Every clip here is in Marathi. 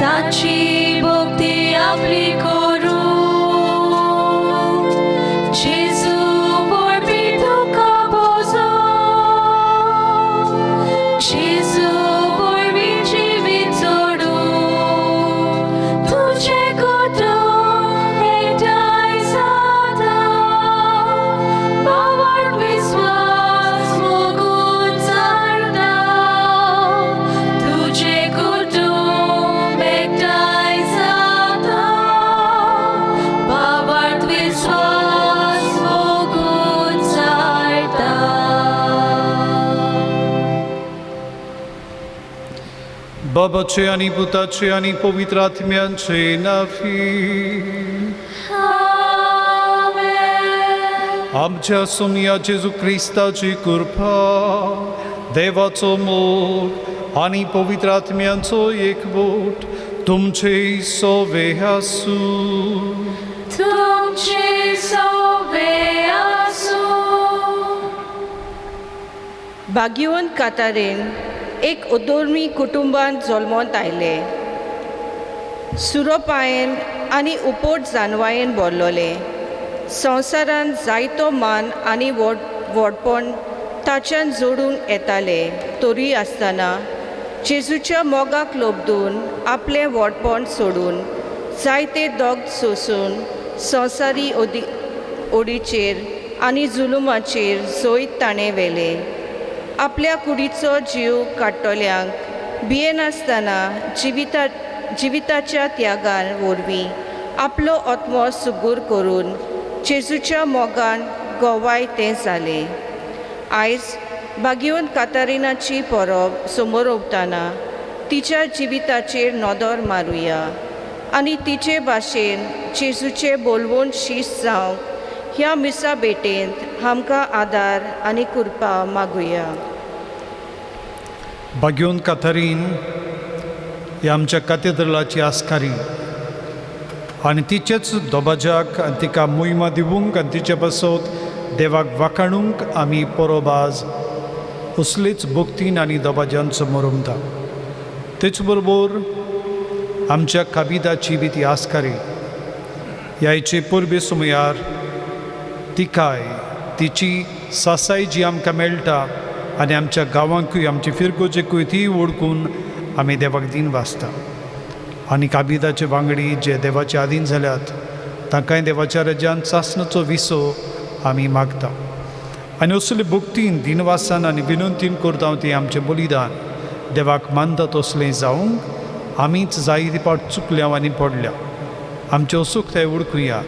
ताची भक्ती आपली करू जेजू वरवी तुका बोजो जेजू वरवी जिवीत जोडू तुझे कुटुंब एकठांय जाता भावार्थ विश्वास मोगून जाता तुझे कुटुंब एकठांय जाता भावार्थ विश्वास मोगून जाता बाबाचे आणि पुताचे आणि पवित्र आत्म्यांचे नावी आमच्या सोनिया जेजू ख्रिस्ताची कृपा देवाचो मोग आणि पवित्र आत्म्यांचो एकवट तुमचे सोवे आसू तुमचे सोवे आसू बागियोन कातारेन एक उदोर्मी कुटुंबान जल्मोंत आयले सुरोपायेन आनी उपोट जानवायेन बोरलोले संवसारान जायतो मान आनी व्हडपण ताच्यान जोडूंक येताले तरी आसतना जेजूच्या मोगाक लोबदून आपलें व्हडपण सोडून जायते दोग सोंसून संवसारी ओडीचेर आनी जुलुमाचेर जोयत ताणें वेले आपल्या कुडीचो जीव काडटल्यांक भियेनासतना जिविताच्या त्यागान वरवीं आपलो आत्मो सुगूर करून जेजूच्या मोगान गोवाय तें जालें आयज बागियोन कातारिनाची परब समोर उरतना तिच्या जिविताचेर नदर मारुया आनी तिचे भाशेन जेजूचे बोलवून शीश जावंक ह्या मिसा भेटेंत आमकां आदार आनी कृपा मागुया बागियोन कातारीन ही आमच्या कातेद्रलाची आस्कारी आनी तिचेच दोबाज्याक आनी तिका मोहिमा दिवूंक आनी तिचे बसत देवाक वाखाणूंक आमी परबाज असलीच भक्तीन आनी दोबाज्यान समोर उमता तेच बरोबर आमच्या काबिदाची बी ती आस्कारी ह्याचे परबे सुमयार तिकाय तिची सासाय जी आमकां मेळटा आनी आमच्या गांवांकूय आमचे फिरगोजेकूय ती ओळखून आमी देवाक दिन वाचता आनी काबिदाचे वांगडी जे देवाचे आधीन जाल्यात तांकांय देवाच्या राज्यान चासणेचो विसो आमी मागता आनी असले भक्तीन दिनवासान आनी विनंतीन करता ती आमचें बलिदान देवाक मानता तसलें जावंक आमीच जायते पावट चुकल्या आनी पडल्या आमचे असूक ते ओळखुया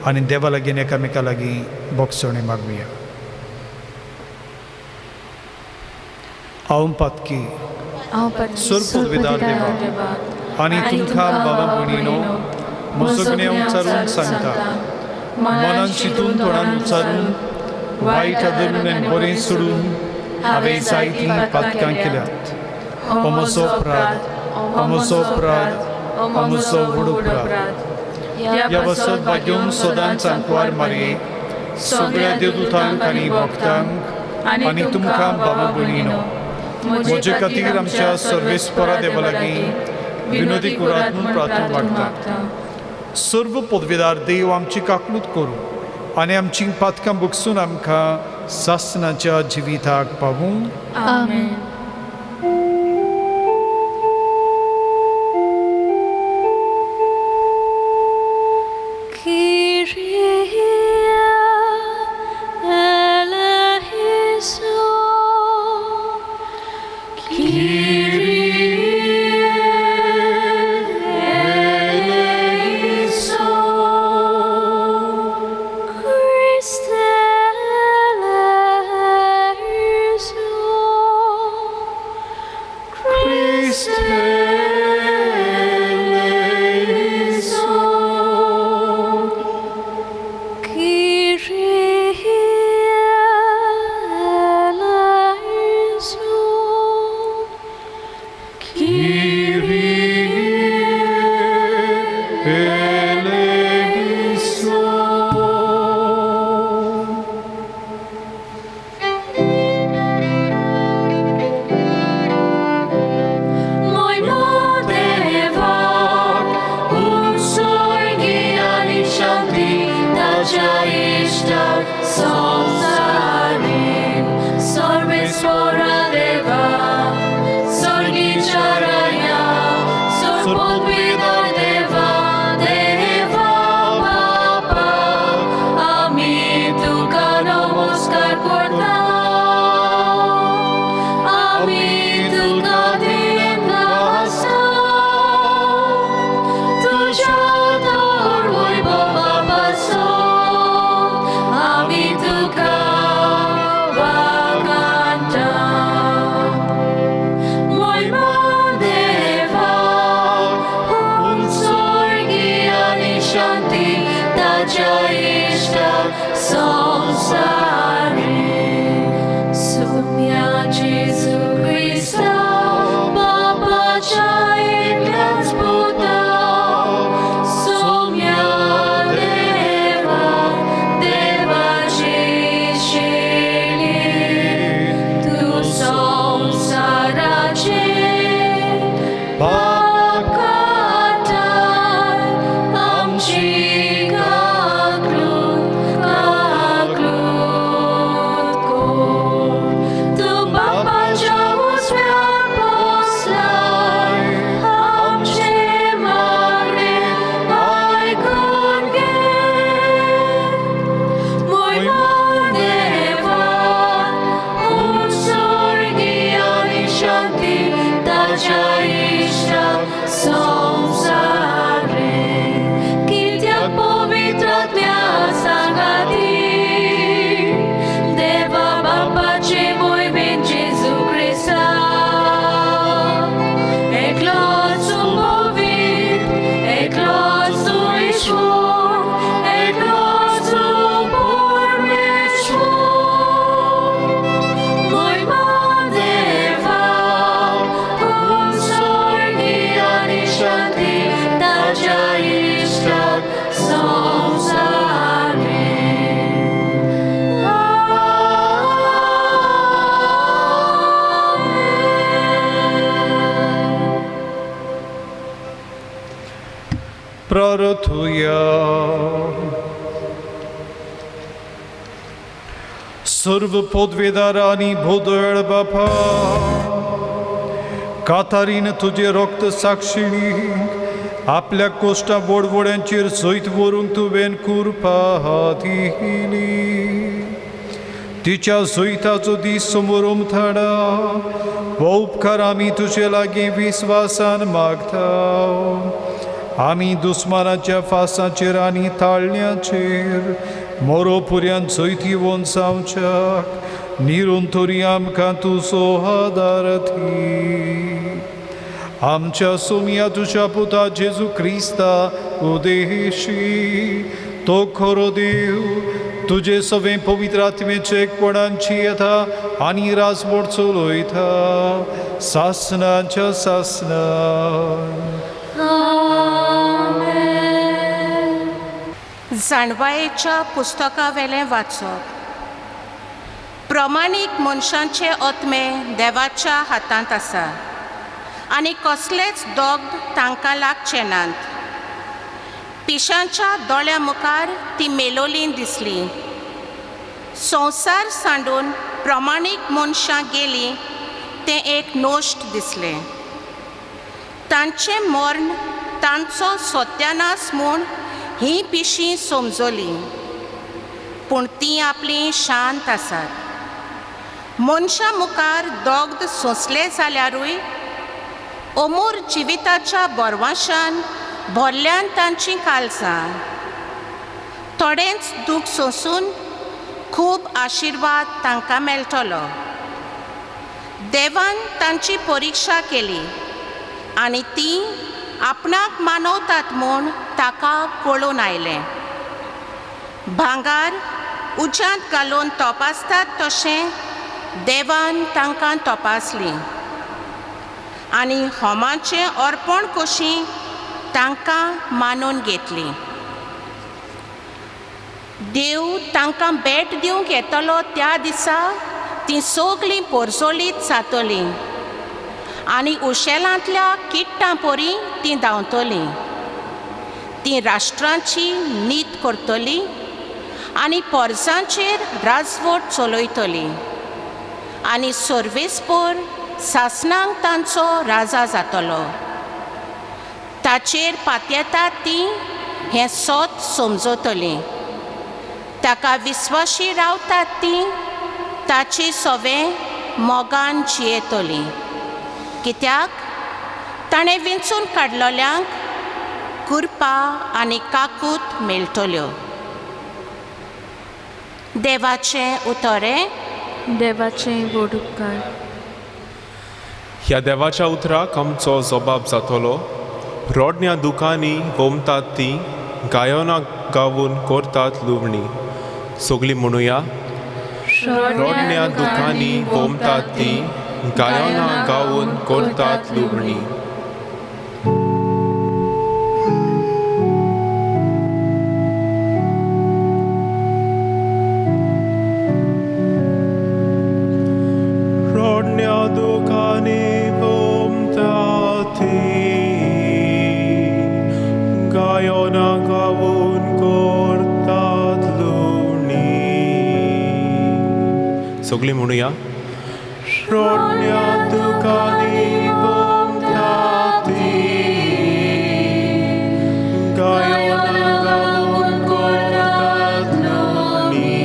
आनी देवा लागीं एकामेका लागीं बोगसणे मागुया हांव पातकी सर्वपदवीदार देवा आनी तुमकां बाबा भयणीनो म्हजो उच्चारून सांगता मनान चिंतून तोंडान उच्चारून वायट आदरून आनी बरें सोडून हांवें जायतीं पातकां केल्यात हो म्हजो अपराध हो म्हजो अपराध हो म्हजो व्हड अपराध ह्या वसत बागेवन सदांच सांकवार मारये सगळ्या देवदूतांक आनी भक्तांक आनी तुमकां बाबा भयणीनो म्हजे खातीर आमच्या सर्वेस्परा देवा लागीं विनोदी करात म्हूण प्रार्थना मागता सर्व पदवीदार देव आमची काकलूत करूं आनी आमची पातकां बगसून आमकां सासणाच्या जिविताक पावूं आमेन Mój Boże, पदवीधर देवा देवा बाबा आम्ही तुका नमस्कार करता आम्ही तुका दिन घासता तुझ्या थोर वैभवापासून आम्ही तुका वागणता महिमा देवा स्वर्गी आणि शांती ताच्या इष्ट संसारी सोम्या जेजू ख्रिस्ता बापाच्या एकल्याच पुता सोम्या देवा देवाची शेली तू संसाराचे पाकाटाय आमची काकलूत कोर तू बापाच्या उजव्यार बसलाय आमचे मागणे ऐकून घे महिमा देवा स्वर्गी आणि शांती ताच्या इष्ट संसारी कित्याक पवित्रात्म्या सांगाती देवा बापाचे मोहिमेन जेजू ख्रिस्ता एकलोच तू पवित्र एकलोच तू ईश्वर एकलोच तू परमेश्वर महिमा देवा स्वर्गी आणि शांती ताच्या इष्ट संसारी प्रार्थूया. सर्व पदवीदार आणि भोदळ बापा कातारीन तुझे रक्त साक्षिणी आपल्या कोश्टा बोडबोड्यांचेर सयत व्हरूंक तुवें कृपा दिली तिच्या सयताचो दीस समोर उमथाडा हो उपकार आमी तुजे लागीं विस्वासान मागता आमी दुस्मानाच्या फासाचेर आनी ताळण्याचेर मोरोपर्यंत सयती येवन सावच्याक निरंतरी आमकां तूं सोहादार दी आमच्या सोमिया तुझ्या पुता जेजू क्रिस्ता उदेशी तो खरो देव तुझे सगळे पवित्र आत्मेचे एकपणांची येता आनी राजवट चलयता सासनाच्या सासनान. जाणवायेच्या पुस्तका वेलें वाचप. प्रमाणीक मनशांचे आत्मे देवाच्या हातांत आसा आनी कसलेच दोग तांकां लागचे नात. पिशांच्या दोळ्या मुखार ती मेलोली दिसली. संवसार सांडून प्रमाणीक मनशां गेली तें एक नोश्ट दिसलें. तांचें मरण तांचो सत्यानास म्हूण ही पिशी समजली पूण ती आपली शांत आसात. मनशां मुखार दोग सोंसले जाल्यारूय अमूर जिविताच्या बोरवाशान भरल्यान तांची काळजां. थोडेंच दूख सोंसून खूब आशिर्वाद तांकां मेळटलो. देवान तांची परिक्षा केली आनी ती आपणाक मानवतात म्हूण ताका कळून आयलें. भांगार उज्यांत घालून तपासतात तशें देवान तांकां तपासली आनी होमाचें अर्पण कशी तांकां मानून घेतली. देव तांकां भेट दिवंक येतलो त्या दिसा तीं सगळीं पोरजोळीत जातलीं आनी उशेलांतल्या किट्टां परी तीं धांवतलीं. तीं राष्ट्रांची नीत करतलीं आनी पोरसांचेर राजवट चलयतलीं आनी सर्वेस्पर सासणांक तांचो राजा जातलो. ताचेर पातयेतात ती हें सोत समजतलीं. ताका विस्वाशी रावतात ती ताची सवें मोगान जियेतलीं. कित्याक ताणें विंचून काडलोल्यांक कुरपा आनी काकूट मेळटल्यो. देवाचें उतोरें. देवाचें व्हड उपकार. ह्या देवाच्या उतराक आमचो जबाब जातलो. रोडण्या दुकानी वोमतात ती गायोना गावून करतात लुवणी. सगळीं म्हणुया. रोडण्या दुकानी वोमतात ती गायोना गावून करतात लुवणी. रोडण्या दुकानी वोमतात ती गायोना गावून करतात लुवणी. सगळीं म्हणुया. रोडण्या दुकानी वोमतात ती गायोना गावून करतात लुवणी.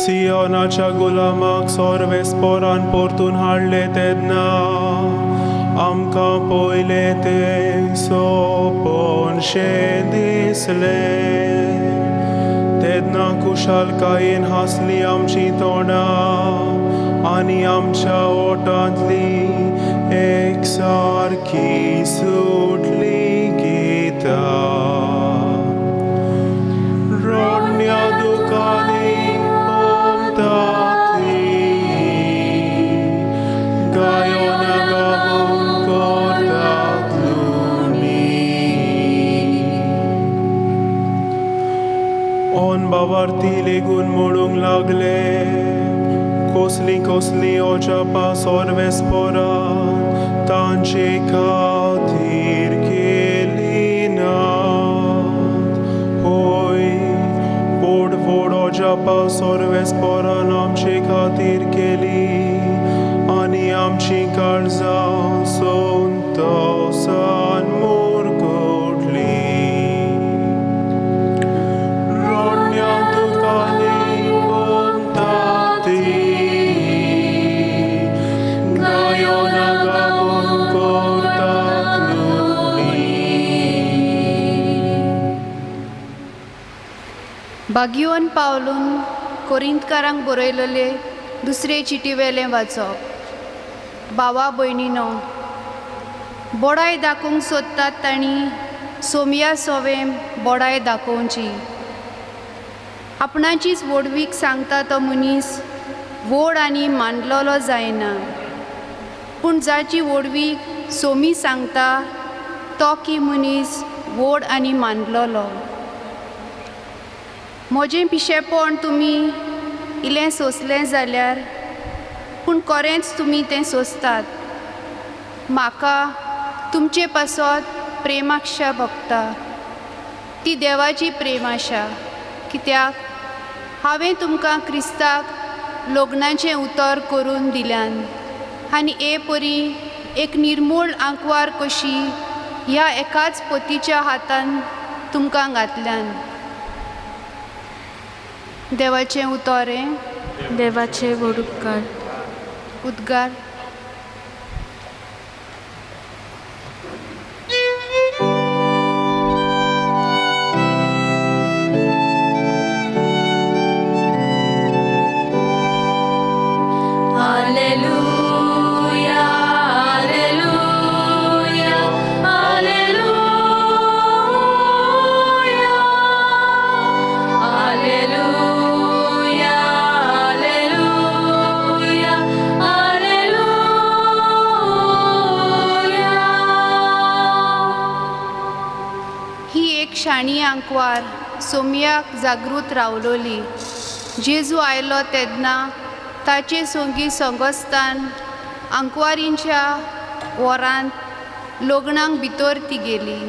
सियोनाच्या गुलामाक सोर्वेस्पोरान परतून हाडले तेन्ना आमकां पयले ते सोंपोनशें दिसलें. तेन्ना कुशालकायेन हांसली आमची तोंडां आनी आमच्या ओठांतली एक सारकी सुटली गितां. रोडण्या दुकानी वोमतात ती गायोना गावून करतात लुवणी. ओन बावार्थी लेगून म्हणूंक लागले, कसली कसली अजापां सोर्वेस्पोरान तांचे खातीर केली नात. होय, व्हड व्हड अजापां सोर्वेस्पोरान आमचे खातीर केली आनी आमची काळजां संतोषान मुरगटली. रोडण्या दुकानी वोमतात ती गायोना गावून करतात लुवणी. बागियोन पावलून कोरिंतकारांक बरयलेले दुसरे चिटीवेलें वाचप. भावा भयणीनो, बोडाय दाखोवंक सोदतात तांणी सोमया सोवें बोडाय दाखोवची. आपणाचीच व्हडवीक सांगता तो मनीस व्हड आनी मांडलोलो जायना, पूण जाची व्हडवीक सोमी सांगता तो की मनीस व्हड आनी मांडलोलो. म्हजें पिशेपण तुमी इल्लें सोंसलें जाल्यार पूण खरेंच तुमी तें सोंसतात. म्हाका तुमचे पासत प्रेमाक्षा भोगता. ती देवाची प्रेम आशा. कित्याक हांवें तुमकां क्रिस्ताक लग्नाचें उतर करून दिल्यान आनी हे परी एक निर्मूळ आंकवार कशी ह्या एकाच पतीच्या हातान तुमकां घातल्यान. देवाचें उतोरें. देवाचे व्हड उपकार. उद्गार. Alleluia, alleluia, alleluia, alleluia, alleluia. ही एक शाणी आंकवार सोमयाक जागृत रावलोली. जेजू आयलो तेन्ना ताचे सोंगी संगोस्तान आंकवारींच्या वरांत लग्नाक भितर ती गेली.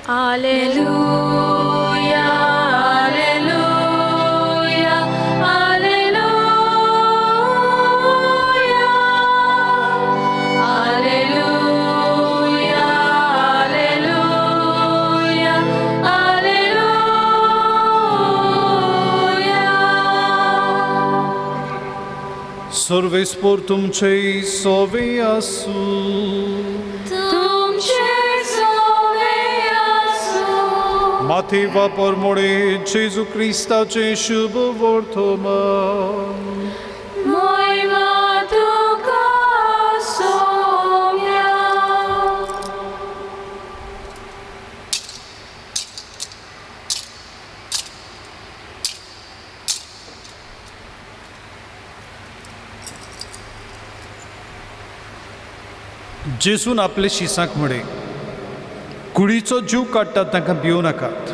Alleluia, alleluia, alleluia, सर्वेस्पोर तुमचे सोवे आसू. तुमचे सोवे आसूं. माथे वापर मोडे जेजू क्रिस्ताचे शुभ वर्तमान. मोयमा तुका सोम्या. जेजून आपले शिसांक म्हणे, कुडीचो जीव काडटात तांकां भिवू नाकात,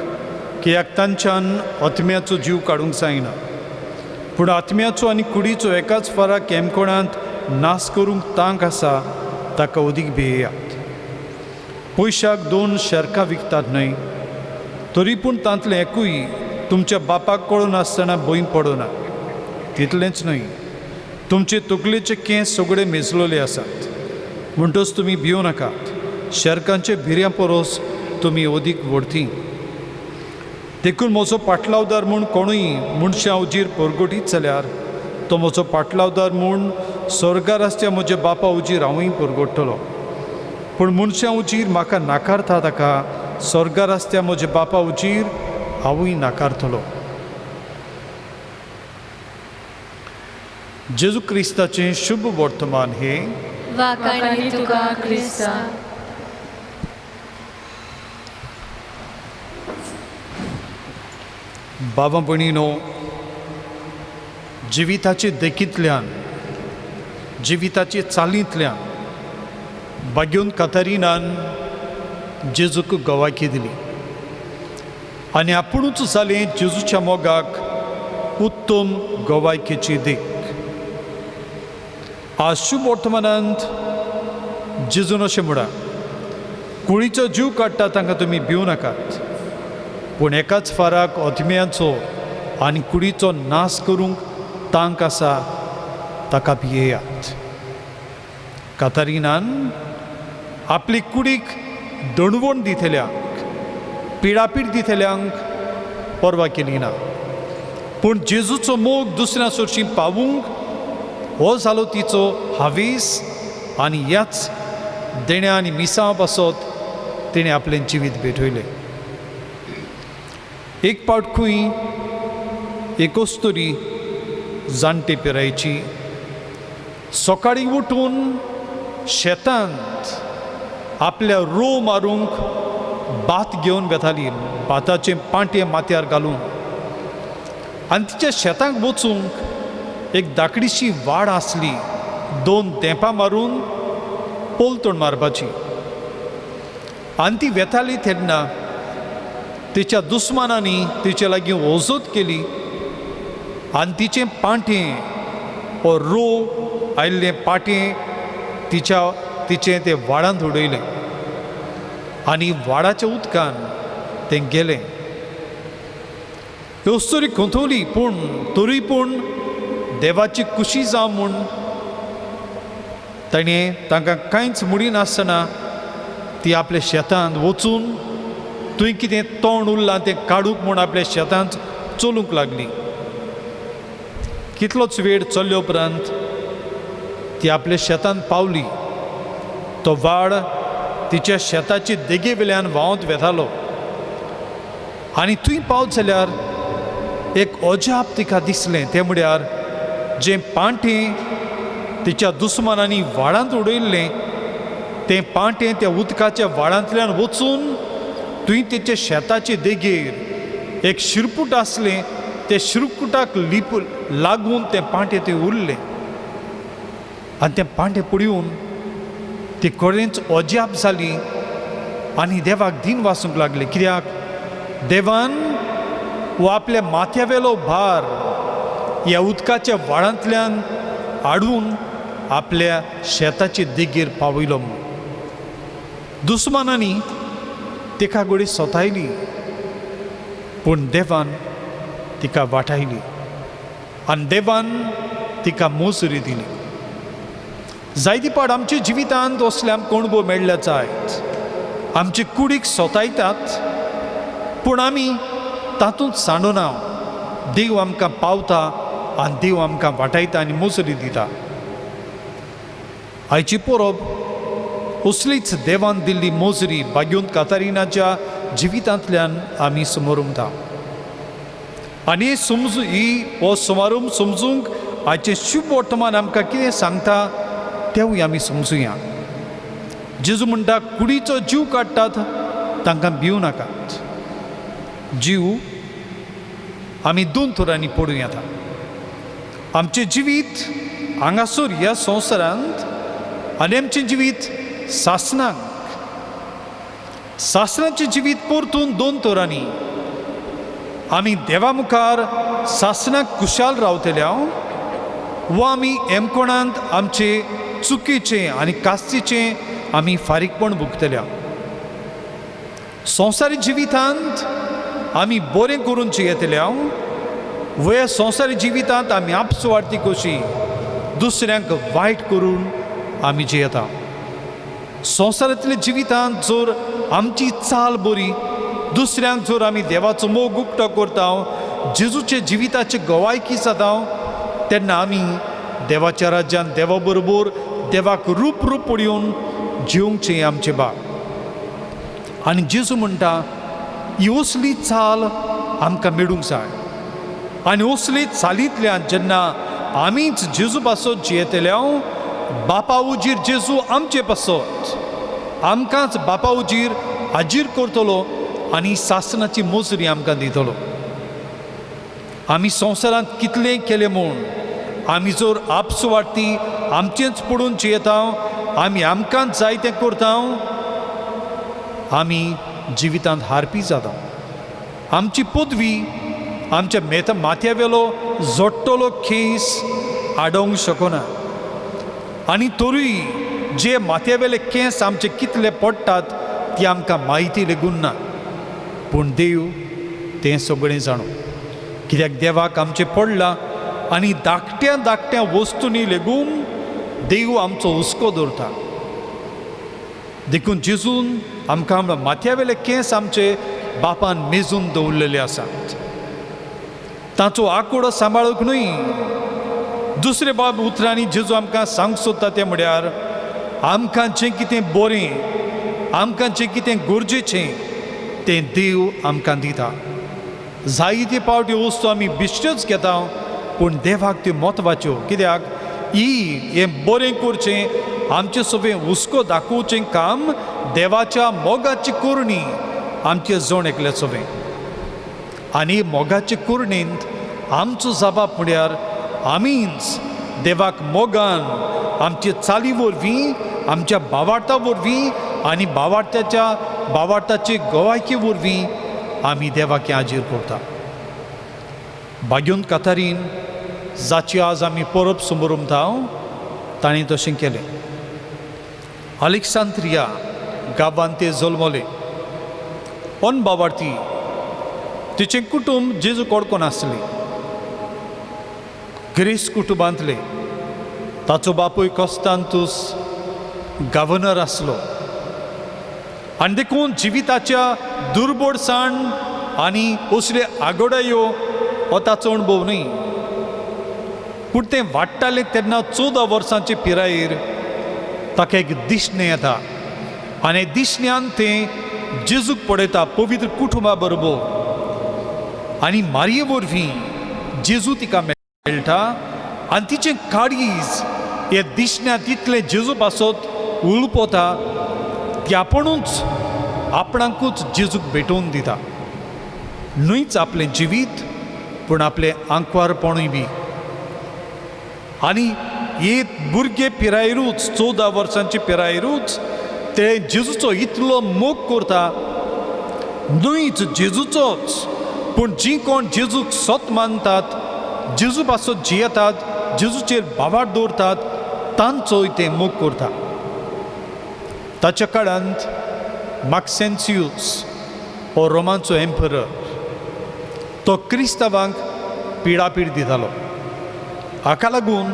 कित्याक तांच्यान आत्म्याचो जीव काडूंक जायना. पूण आत्म्याचो आनी कुडीचो एकाच फरक हेमकोणांत नाश करूंक तांक आसा, ताका अदीक भियेयात. पयशाक 2 शेरकां विकतात न्हय, तरी पूण तांतलें एकूय तुमच्या बापाक कळून आसतना भंय पडना. तितलेंच न्हय, तुमचे तकलेचे केंस सगळे मेजलोले आसात. म्हणटच तुमी भियो नाकात. शेरकांचे भिऱ्या परोस तुमी अदीक व्हडती. देखून म्हजो पाटलावदार म्हूण कोणूय मनशा उजीर परगटीत जाल्यार तो म्हजो पाटलावदार म्हूण स्वर्गार आसच्या म्हज्या बापा उजीर हांवूय परगडटलो. पूण मनशा उजीर म्हाका नाकारता ताका स्वर्गार आसच्या म्हज्या बापा उजीर हांवूय नाकारतलो. जेजू क्रिस्ताचें शुभ वर्तमान हे वाकाणी तुका क्रिस्ता. बाबा भयणीनो, जिविताचे देखींतल्यान, जिविताचे चालींतल्यान बागेवन कातरिनान जेजूक गवायकी दिली आनी आपुणूच जालें जेजूच्या मोगाक उत्तम गवायकेची देख. आज शुभ वर्तमानांत जेजून अशें म्हणा, कुळीचो जीव काडटा तांकां तुमी भिवू नाकात, पूण एकाच फराक आत्म्याचो आनी कुडीचो नाश करूंक तांक आसा, ताका भियेयात. कातरिनान आपली कुडीक दणवण दितल्यांक, पिडापीड दितल्यांक परवा केली ना. पूण जेजूचो मोग दुसऱ्या सोडशी पावूंक हो जालो तिचो हावेस आनी ह्याच देण्या आनी मिसां पासत तिणें आपलें जिवीत भेटयलें. एक पावट खंय एकच तरी जाणटे पिरायेची सकाळीं उठून शेतांत आपल्या रोव मारूंक भात घेवन वेताली, भाताचे पांटे माथ्यार घालून. आनी तिच्या शेतांत वचूंक एक धाकडीशी वाड आसली, 2 देंपां मारून पोलतोण मारपाची. आनी ती वेताली तेन्ना तिच्या दुस्मानांनी तिचे लागीं ओजत केली आनी तिचें पांटें वो रोव आयिल्लें पाटें तिचें ते वाडांत उडयलें आनी वाडाच्या उदकान तें गेलें. ह्योच तरी खंतोली, पूण तरी पूण देवाची खुशी जावं म्हूण ताणें तांकां कांयच म्हणिनासतना ती आपल्या शेतांत वचून थंय कितें तोंड उरलां तें काडूंक म्हूण आपल्या शेतांत चलूंक लागली. कितलोच वेळ चल्ले उपरांत ती आपल्या शेतांत पावली. तो वाड तिच्या शेताची देगे वेल्यान व्हांवत वेतालो आनी थंय पावत जाल्यार एक अजाप तिका दिसलें. तें म्हळ्यार जें पांटें तिच्या दुस्मानांनी व्हाडांत उडयल्लें तें पांटें त्या उदकाच्या व्हाडांतल्यान वचून थंय तिच्या शेताचे देगेर एक शिरपूट आसलें, ते शिरपुटाक लागून तें पांटें थंय उरलें. आनी तें पांटें पडून ती खरेंच अजाप जाली आनी देवाक दिन वाचूंक लागली, कित्याक देवान वो आपल्या माथ्यावेलो भार ह्या उदकाच्या व्हाडांतल्यान हाडून आपल्या शेताचे देगेर पावयलो. दुस्मानांनी तिका घोडी सोतायली, पूण देवान तिका वाटायली आनी देवान तिका मोजरी दिली. जायती पाट आमच्या जिवितांत असले आमकां अणभव मेळ्ळे जायत. आमची कुडीक सोतायतात, पूण आमी तातूंत सांडूना. देव आमकां पावता आनी देव आमकां वाटायता आनी मोजरी दिता. आयची परब असलीच देवान दिल्ली मोजरी बागेंत कातारिनाच्या जिवितांतल्यान आमी समोरुंकता. आनी हो समारंभ समजूंक आयचें शुभ वर्तमान आमकां कितें सांगता तेवूय आमी समजुया. जेजू म्हणटा, कुडीचो जीव काडटात तांकां भिवू नाकात. जीव आमी दोन तरांनी पडूं येता. आमचें जिवीत हांगासर ह्या संवसारांत आनी आमचें जिवीत सासणाक. सासणाचें जिवीत परतून दोन तरांनी. आमी देवा मुखार सासणाक कुशाल रावतल्या वा आमी एमकोणांत आमचे चुकीचें आनी कास्तीचें आमी फारीकपण भोगतल्या. संवसारी जिवितांत आमी बरें करून जियेतल्या वा संवसारी जिवितांत आमी आपसुवार्थी कशी दुसऱ्यांक वायट करून आमी जियेता. संवसारांतल्या जिवितांत जर आमची चाल बरी, दुसऱ्यांक जर आमी देवाचो मोग उक्तो करता, जेजूचे जिविताचे गवायकी जाता, तेन्ना आमी देवाच्या राज्यांत देवा बरोबर देवाक रूप पडून जिवंकचें आमचें भाग. आनी जेजू म्हणटा, ही असली चाल आमकां मेळूंक जाय. आनी असली चालींतल्यान जेन्ना आमीच जेजू पासत जियेतल्या, बापा उजीर जेजू आमचे पासत आमकांच बापा उजीर हाजीर करतलो आनी सासणाची मोजरी आमकां दितलो. आमी संवसारांत कितलें केलें म्हूण आमी जर आपसुवार्थी आमचेंच पडून जियेता, आमी आमकांच जाय तें करता, आमी जिवितांत हारपी जाता. आमची पदवी आमच्या माथ्यावेलो जोडटलो खेस आडोवंक शकना. आनी तरूय जे माथ्यावेले केंस आमचे कितले पडटात ती आमकां म्हायती लेगून ना. पूण देव तें सगळें जाणो. कित्याक देवाक आमचें पडलां आनी धाकट्या वस्तूंनी लेगून देव आमचो हुस्को दवरता. देखून जेजून आमकां माथ्यावेले केंस आमचे बापान मेजून दवरलेले आसात. ताचो आंकडो सांबाळूंक न्हय. दुसरे बाब उतरांनी जेजू आमकां सांगूंक सोदता तें म्हळ्यार, आमकां जें कितें बरें, आमकां जें कितें गरजेचें तें देव आमकां दिता. जायते पावटी वस्तू आमी बिश्ट्योच घेता, पूण देवाक त्यो म्हत्वाच्यो. कित्याक हें बरें करचें, आमचें सगळें हुस्को दाखोवचें काम देवाच्या मोगाची कोरणी आमचे जण एकलें सगळें. आनी मोगाचे कोरणेंत आमचो जबाब म्हळ्यार आमीच देवाक मोगान आमचे चाली वरवीं, आमच्या भावार्था वरवीं आनी भावार्थाचे गवायकी वरवीं आमी देवाक हाजीर करता. बागेंत कातारीन जाची आज आमी परब समोरुंकता, ताणें तशें केलें. अलेक्सांद्रिया गांवांत ते जल्मले. अन भावार्थी तिचें कुटुंब जेजू कडकोन आसलें. ग्रेस कुटुंबांतले. ताचो बापूय कॉस्तांतूस गव्हर्नर आसलो. आनी देखून जिविताच्या दुर्बळसाण आनी असले आगोडायो हो ताचो अणभव न्ही. पूण तें वाडटालें तेन्ना 14 वर्सांचे पिरायेर ताका एक दिश्ण येता. आनी दिश्ण्यान तें जेजूक पळयता पवित्र कुटुंबा बरोबर. आनी मारये वरवीं जेजू तिका मेळटा आनी तिचें काळीज हे दिश्ण्यात तितलें जेजू पासत उलपता ती आपुणूच आपणाकूच जेजूक भेटोवन दिता. न्हयच आपलें जिवीत पूण आपलें आंकवारपणूय बी. आनी हे भुरगे पिरायेरूच 14 वर्सांचे पिरायेरूच ते जेजूचो इतलो मोग करता. न्हयच जेजूचोच पूण जीं कोण जेजूक सोत मानतात, जेजू पासत जियेतात, जेजूचेर भावार्थ दवरतात, तांचोय ते मोग करता. ताच्या काळांत मॅक्सेन्सियूस हो रोमांचो एम्परर तो क्रिस्तांवांक पिडापीड दितालो. हाका लागून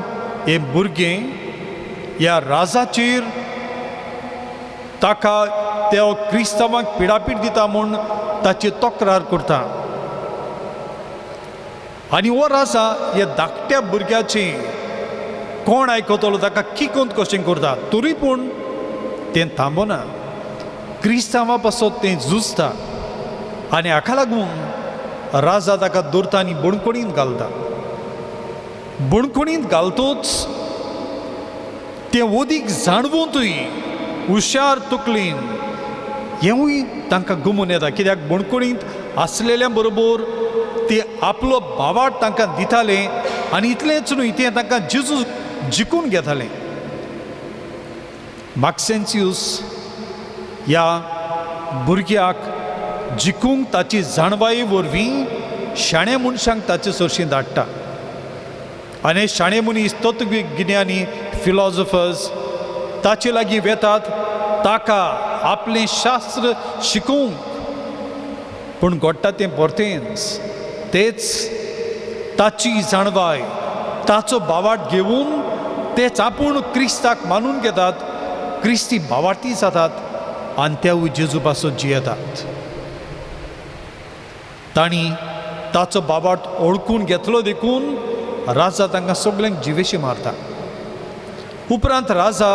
हे भुरगें ह्या राजाचेर ताका ते क्रिस्तांवांक पिडापीड दिता म्हूण ताची तक्रार करता. आनी हो राजा ह्या धाकट्या भुरग्याची कोण आयकतलो ताका किकोंत कशें करता तरी पूण तें थांबना क्रिस्तांवां पासत तें झुजता आनी हाका लागून राजा ताका दवरता आनी बुणकुणींत घालता बुणकुणींत घालतूच तें ओदीक जाणवूंतूय हुशार तकलेन हेंवूय तांकां गमून येता कित्याक बुणकुणींत आसलेल्या बरोबर ते आपलो भावार्थ तांकां दिताले आनी इतलेंच न्हय तें तांकां जेजू जिखून घेतालें मॅक्सेंसियूस ह्या भुरग्याक जिखूंक ताची जाणवाये वरवीं शाण्या मनशांक ताचे सरशीं धाडटा आनी शाणे मनीस तत्वगिन्यानी फिलॉसॉफर्स ताचे लागीं वेतात ताका आपलें शास्त्र शिकोवंक पूण घडटा तें परतेंच तेच ताची जाणवाय ताचो भावार्थ घेवन तेच आपूण क्रिस्ताक मानून घेतात क्रिस्ती भावार्थी जातात आनी तेवूय जेजू पासून जियेतात तांणी ताचो भावार्थ ओळखून घेतलो देखून राजा तांकां सगळ्यांक जिवेशी मारता उपरांत राजा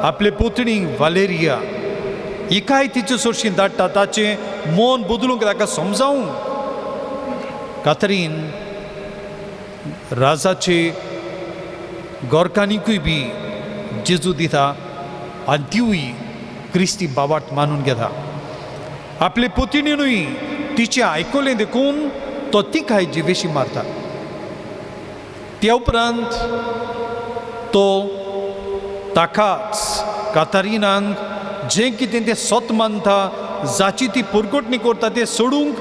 आपले पुतणी वालेरिया एकाय तिचे सरशीं धाडटा ताचें मन बदलूंक ताका समजावंक कातरीन राजाचे गोरकांनीकूय बी जेजू दिता आनी तिवूय क्रिस्ती भावार्थ मानून घेता आपले पुतणीनूय तिचें आयकलें देखून तो तिकाय जिवेशी मारता त्या उपरांत तो ताकाच कातारिनांक जें कितें तें सत मानता जाची ती पुरगोटणी करता तें सोडूंक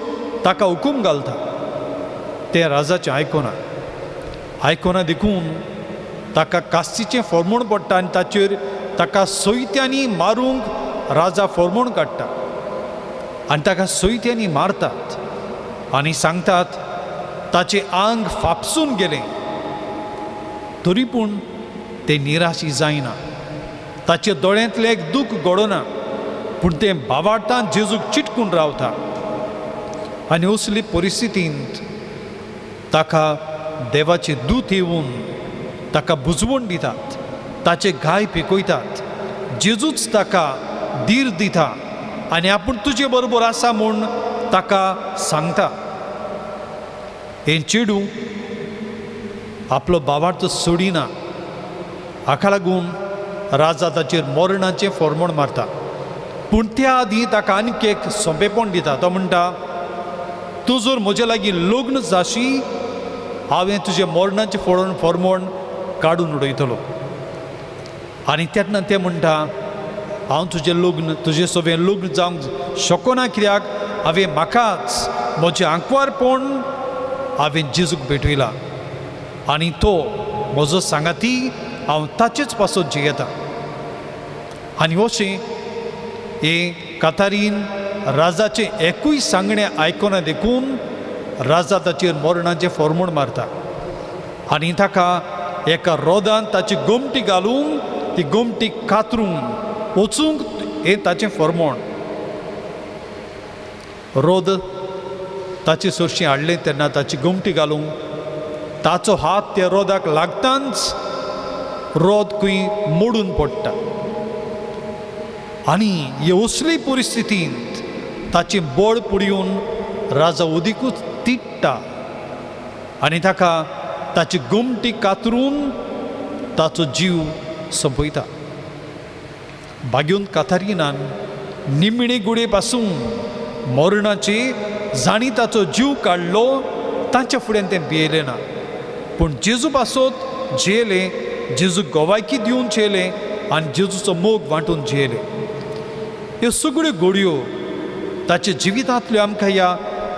ताका हुकूम घालता तें राजाचें आयकोना देखून ताका कास्तीचें फॉर्मोण पडटा आनी ताचेर ताका सोयत्यांनी मारूंक राजा फॉर्मोण काडटा आनी ताका सोयत्यांनी मारतात आनी सांगतात ताचें आंग फापसून गेलें तरी पूण तें निराशी जायना ताचे दोळ्यांतलें एक दूख घडोना पूण तें भावार्थान जेजूक चिटकून रावता आनी असली परिस्थितींत ताका देवाचे दूत येवन ताका बुजवण दितात ताचे गाय पिकयतात जेजूच ताका धीर दिता आनी आपूण तुजे बरोबर आसा म्हूण ताका सांगता हें चेडूं आपलो भावार्थ सोडिना हाका लागून राजा ताचेर मरणाचें फॉर्मोण मारता पूण त्या आदीं ताका आनीक एक सोंपेपण दिता तो म्हणटा तूं जर म्हजे लागीं लग्न जाशी हांवें तुजें मरणाचें फॉर्मोण काडून उडयतलो आनी तेन्ना तें म्हणटा हांव तुजें लग्न तुजें सगळें लग्न जावंक शकना कित्याक हांवें म्हाकाच म्हजें आंकवारपण हांवें जेजूक भेटयलां आनी तो म्हजो सांगाती हांव ताचेच पासत जियेता आनी अशें हे कातारीन राजाचें एकूय सांगणें आयकना देखून राजा ताचेर मरणाचें फॉर्मोण मारता आनी ताका एका रोदान ताची गोमटी घालून ती गोमटी कातरून वचूंक हें ताचें फॉर्मोण रोद ताचे सरशीं हाडलें तेन्ना ताची गोमटी घालूंक ताचो हात त्या रोदाक लागताच रोद खंय मोडून पडटा आनी हे असली परिस्थितींत ताचें बळ पुडिवन राजा उदीकूच तिट्टा आनी ताका ताची गोमटी कातरून ताचो जीव सोंपयता बागेवन कातारिनान निमणे गुडे पासून मरणाचे जाणी ताचो जीव काडलो तांच्या फुड्यान तें भियेलें ना पूण जेजू पासत जियेलें जेजू गोवायकी दिवन जियेलें आनी जेजूचो मोग वांटून जियेलें ह्यो सगळ्यो घडयो ताचे जिवितांतल्यो आमकां ह्या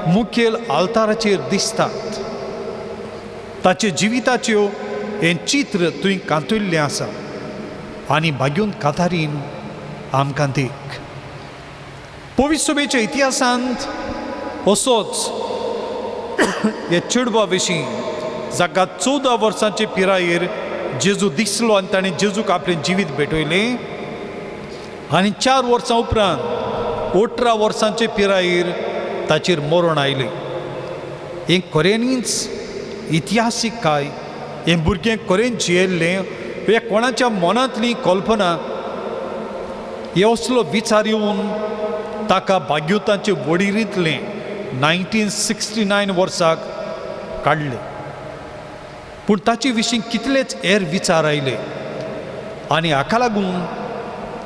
मुखेल आल्ताराचेर दिसतात ताचे जिविताच्यो हें चित्र थंय कांतयल्लें आसा आनी बागेवन कातारीन आमकां देख पवित्र सभेच्या इतिहासांत असोच हे चेडवा विशीं जाका 14 वर्सांचे पिरायेर जेजू दिसलो आनी ताणें जेजूक आपलें जिवीत भेटयलें आनी 4 वर्सां उपरांत 18 वर्सांचे पिरायेर ताचेर मरण आयलें हें खऱ्यांनीच इतिहासीक काय हे भुरगें खरें जियेल्लें हे कोणाच्या मनांतली कल्पना हे असलो विचार येवन ताका भाग्युतांचे वडिरींतलें 1969 वर्साक काडलें. पूण ताचे विशीं कितलेच हेर विचार आयले आनी हाका लागून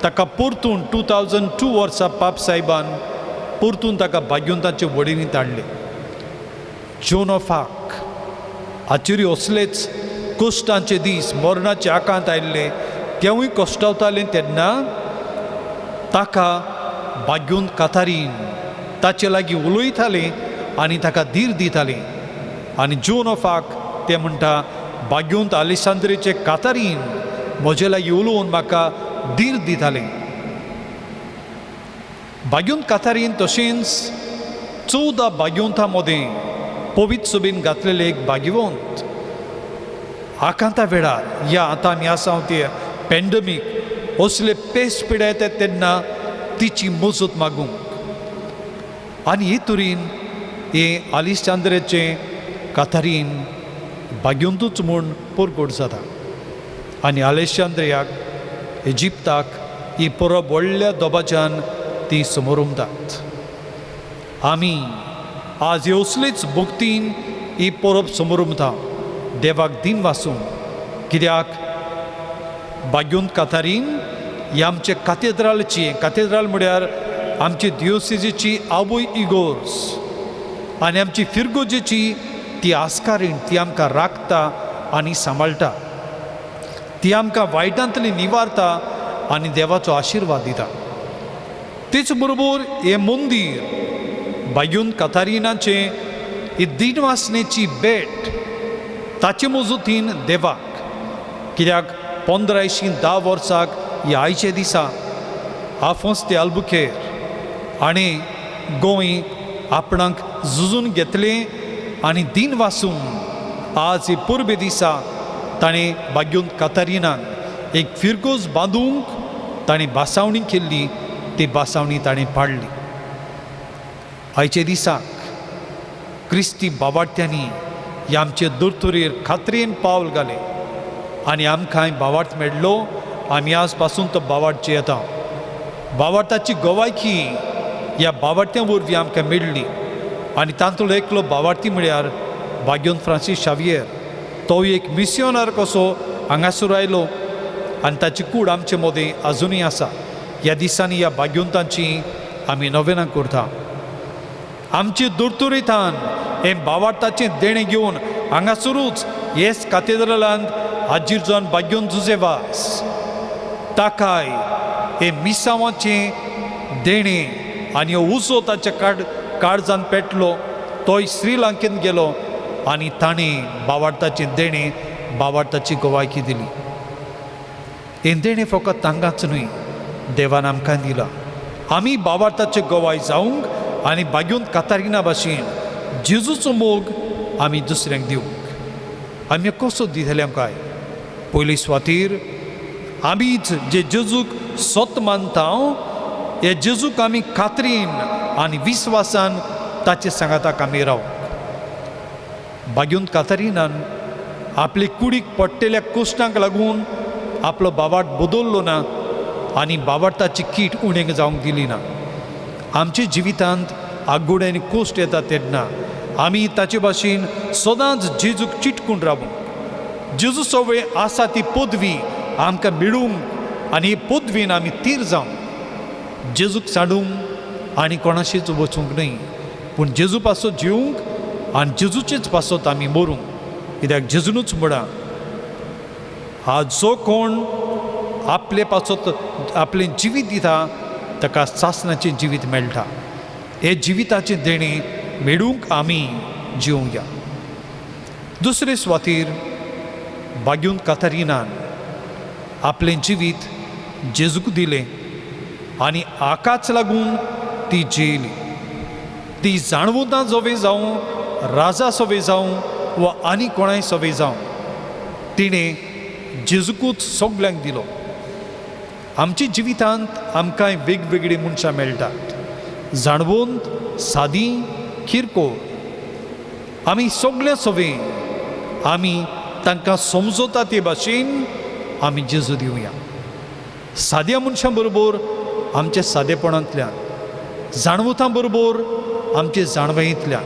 ताका परतून 2002 वर्सा पाप साहेबान परतून ताका भाग्युतांचे वडिरींत हाडले. जॉन ऑफ आर्क हाचेरूय असलेच कश्टांचे दीस मरणाचे आकांत आयिल्ले तेवूय कश्टावताले तेन्ना ताका भाग्युंत कातारीन ताचे लागीं उलयताले आनी ताका धीर दिताले. आनी जॉन ऑफ आर्क ते म्हणटा भाग्युंत आलेसांद्रेचे कातारीन म्हजे लागीं उलोवन म्हाका धीर दिताले. भाग्युंत कातारीन तशेंच 14 भाग्युंतां मदें पवित्र सभेन घातलेले एक भाग्यवंत. आकांता वेळार या आतां आमी आसा ते पॅन्डमीक असले पेस्ट पिड्या येतात तेन्ना तिची मजत मागूंक आनी हे तरेन हे आलेसांद्रेचे कातारीन भाग्यवंतूच म्हूण परगट जाता. आनी आलेसांद्रियाक इजिप्ताक ही परब व्हडल्या दोबाज्यान ती समोरुमतात. आमी आज हे असलेच भक्तीन ही परब समोरुमता देवाक दिन वासून. कित्याक भाग्युंत कातारीन ही आमचे काथेद्राल म्हळ्यार आमची दियोसेसीची आवय इगोर्ज आनी आमची फिरगोजेची ती आस्कारीण ती आमकां राखता आनी सांबाळटा. ती आमकां वायटांतली निवारता आनी देवाचो आशिर्वाद दिता. तेच बरोबर हे मंदीर भाग्युंत कातारिनाचे ही दिनवासनेची भेट ताचे मजतीन देवाक. कित्याक 1510 वर्साक ह्या आयचे दिसा आफोंस ते आल्बुकेर आनी गोंय आपणाक झुजून घेतलें आनी दिन वासून आज ही पुर्बे दिसा ताणें भाग्युंत कातारिनाक एक फिरगोज बांदूंक ताणें बासावणी केल्ली. ती बासावणी ताणें पाडली. आयचे दिसाक क्रिस्ती बावार्थ्यांनी ह्या आमचे दोतोरेर खात्रेन पावल घालें आनी आमकां बावार्थ मेळ्ळो. आमी आज पासून तो बावार्थ येता. बावार्थाची गोवायकी ह्या बावार्थ्यां वरवीं आमकां मेळ्ळी आनी तातूंत एकलो बावार्थी म्हळ्यार भाग्युंत फ्रांसीस शावियर. तो एक मिस्योनार कसो हांगासर आयलो आनी ताची कूड आमचे मदें आजुनूय आसा. ह्या दिसांनी ह्या भाग्युंतांची आमी नवेनां करता. आमचे दोतोरेंतान हे बावार्थाचें देणें घेवन हांगासरूच हेच काथेद्रलांत हाजीर जावन भाग्युंत जुझेवास ताकाय हे मिसांवाचें देणें आनी हो उजो ताच्या काळजान पेटलो. तोय श्रीलंकेन गेलो आनी ताणें बावार्थाचें देणें बावार्थाची गोवायकी दिली. हें देणें फकत तांकांच न्हय देवान आमकां दिलां. आमी बावार्थाचे गोवाय जावंक आनी भाग्युंत कातारिना भाशेन जेजूचो मोग आमी दुसऱ्यांक दिवंक. आमी कसो दितले काय? पयली सुवातेर आमीच जे जेजूक सत मानता हे जेजूक आमी खात्रीन आनी विस्वासान ताचे सांगाताक आमी रावंक. भाग्युंत कातारिनान आपले कुडीक पडटल्या कश्टांक लागून आपलो बावार्थ बदललो ना आनी बावार्थाची कीट उणेंक जावंक दिली ना. आमच्या जिवितांत आगोड आनी कोश्ट येता तेन्ना आमी ताचे भाशेन सदांच जेजूक चिटकून रावूंक. जेजू सवय आसा ती पदवी आमकां मेळूंक आनी हे पदवीन आमी तीर जावंक. जेजूक सांडूंक आनी कोणाशीच वचूंक न्हय पूण जेजू पासत जिवंक आनी जेजूचेच पासत आमी मरूंक. कित्याक जेजूनूच म्हणा आज जो कोण आपले पासत आपलें जिवीत दिता ताका सासणाचें जिवीत मेळटा. हे जिविताचें देणें मेळूंक आमी जिवंक या. दुसरे सुवातेर भाग्युंत कातारिनान आपलें जिवीत जेजूक दिलें आनी हाकाच लागून ती जेयली. ती जाणवुना सवे जावं राजा सवे जावं वा आनी कोणाय सवे जावं तिणें जेजूकूच सगल्यांक दिलो. आमच्या जिवितांत आमकां वेगवेगळीं मनशां मेळटात. जाणवंत सादी किरकोळ आमी सगळे सवे आमी तांकां समजता ते भाशेन आमी जेजू दिवया. साद्या मनशां बरोबर आमच्या सादेपणांतल्यान, जाणवतां बरोबर आमचे जाणवायेंतल्यान,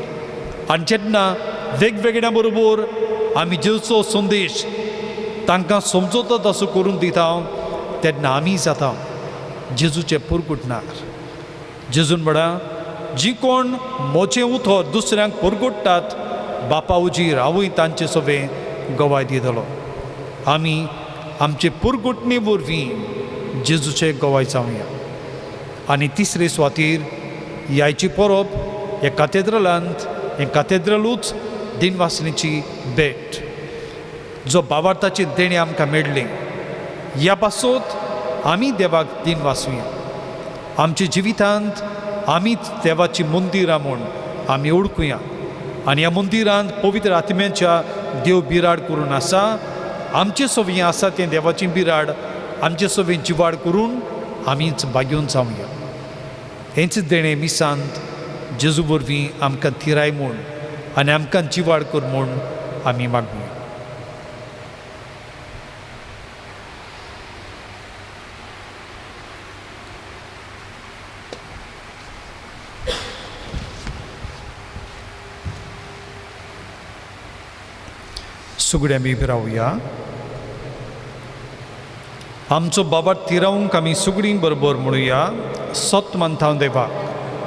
आनी जेन्ना वेगवेगळ्या बरोबर आमी जेजूचो संदेश तांकां समजता तसो करून दिता तेन्ना आमी जाता जेजूचे पुरगुटणार. जेजून म्हणा, जी कोण मोचें उतर दुसऱ्यांक पुरगुट्टात बापा उजीर हांवूय तांचे सोबे गवाय दितलो. आमी आमचे पुरगुटणे वरवीं जेजूचे गवाय जावया. आनी तिसरे सुवातेर ह्याची परब हे कॅथेड्रलांत, हे कॅथेड्रलूच दिनवासनेची भेट जो भावार्थाचे देणे आमकां मेळ्ळे. ह्या पासत आमी देवाक दिन वाचुया. आमच्या जिवितांत आमीच देवाची मंदिरां म्हूण आमी ओळखुया. आनी ह्या मंदिरांत पवित्र आत्म्याच्या देव बिराड करून आसा. आमचे सोबीं आसा तें देवाचें बिराड आमचे सोबीं जिवाड करून आमीच बागेवन जावया. हेंच देणें मिसांत जेजू वरवीं आमकां थिराय म्हूण आनी आमकां जिवाड कर म्हूण आमी मागुया. सुगड्या आमी रावया. आमचो बाबा तिरावंक आमी सुगडीं बरोबर म्हणुया. सत मानता देवाक,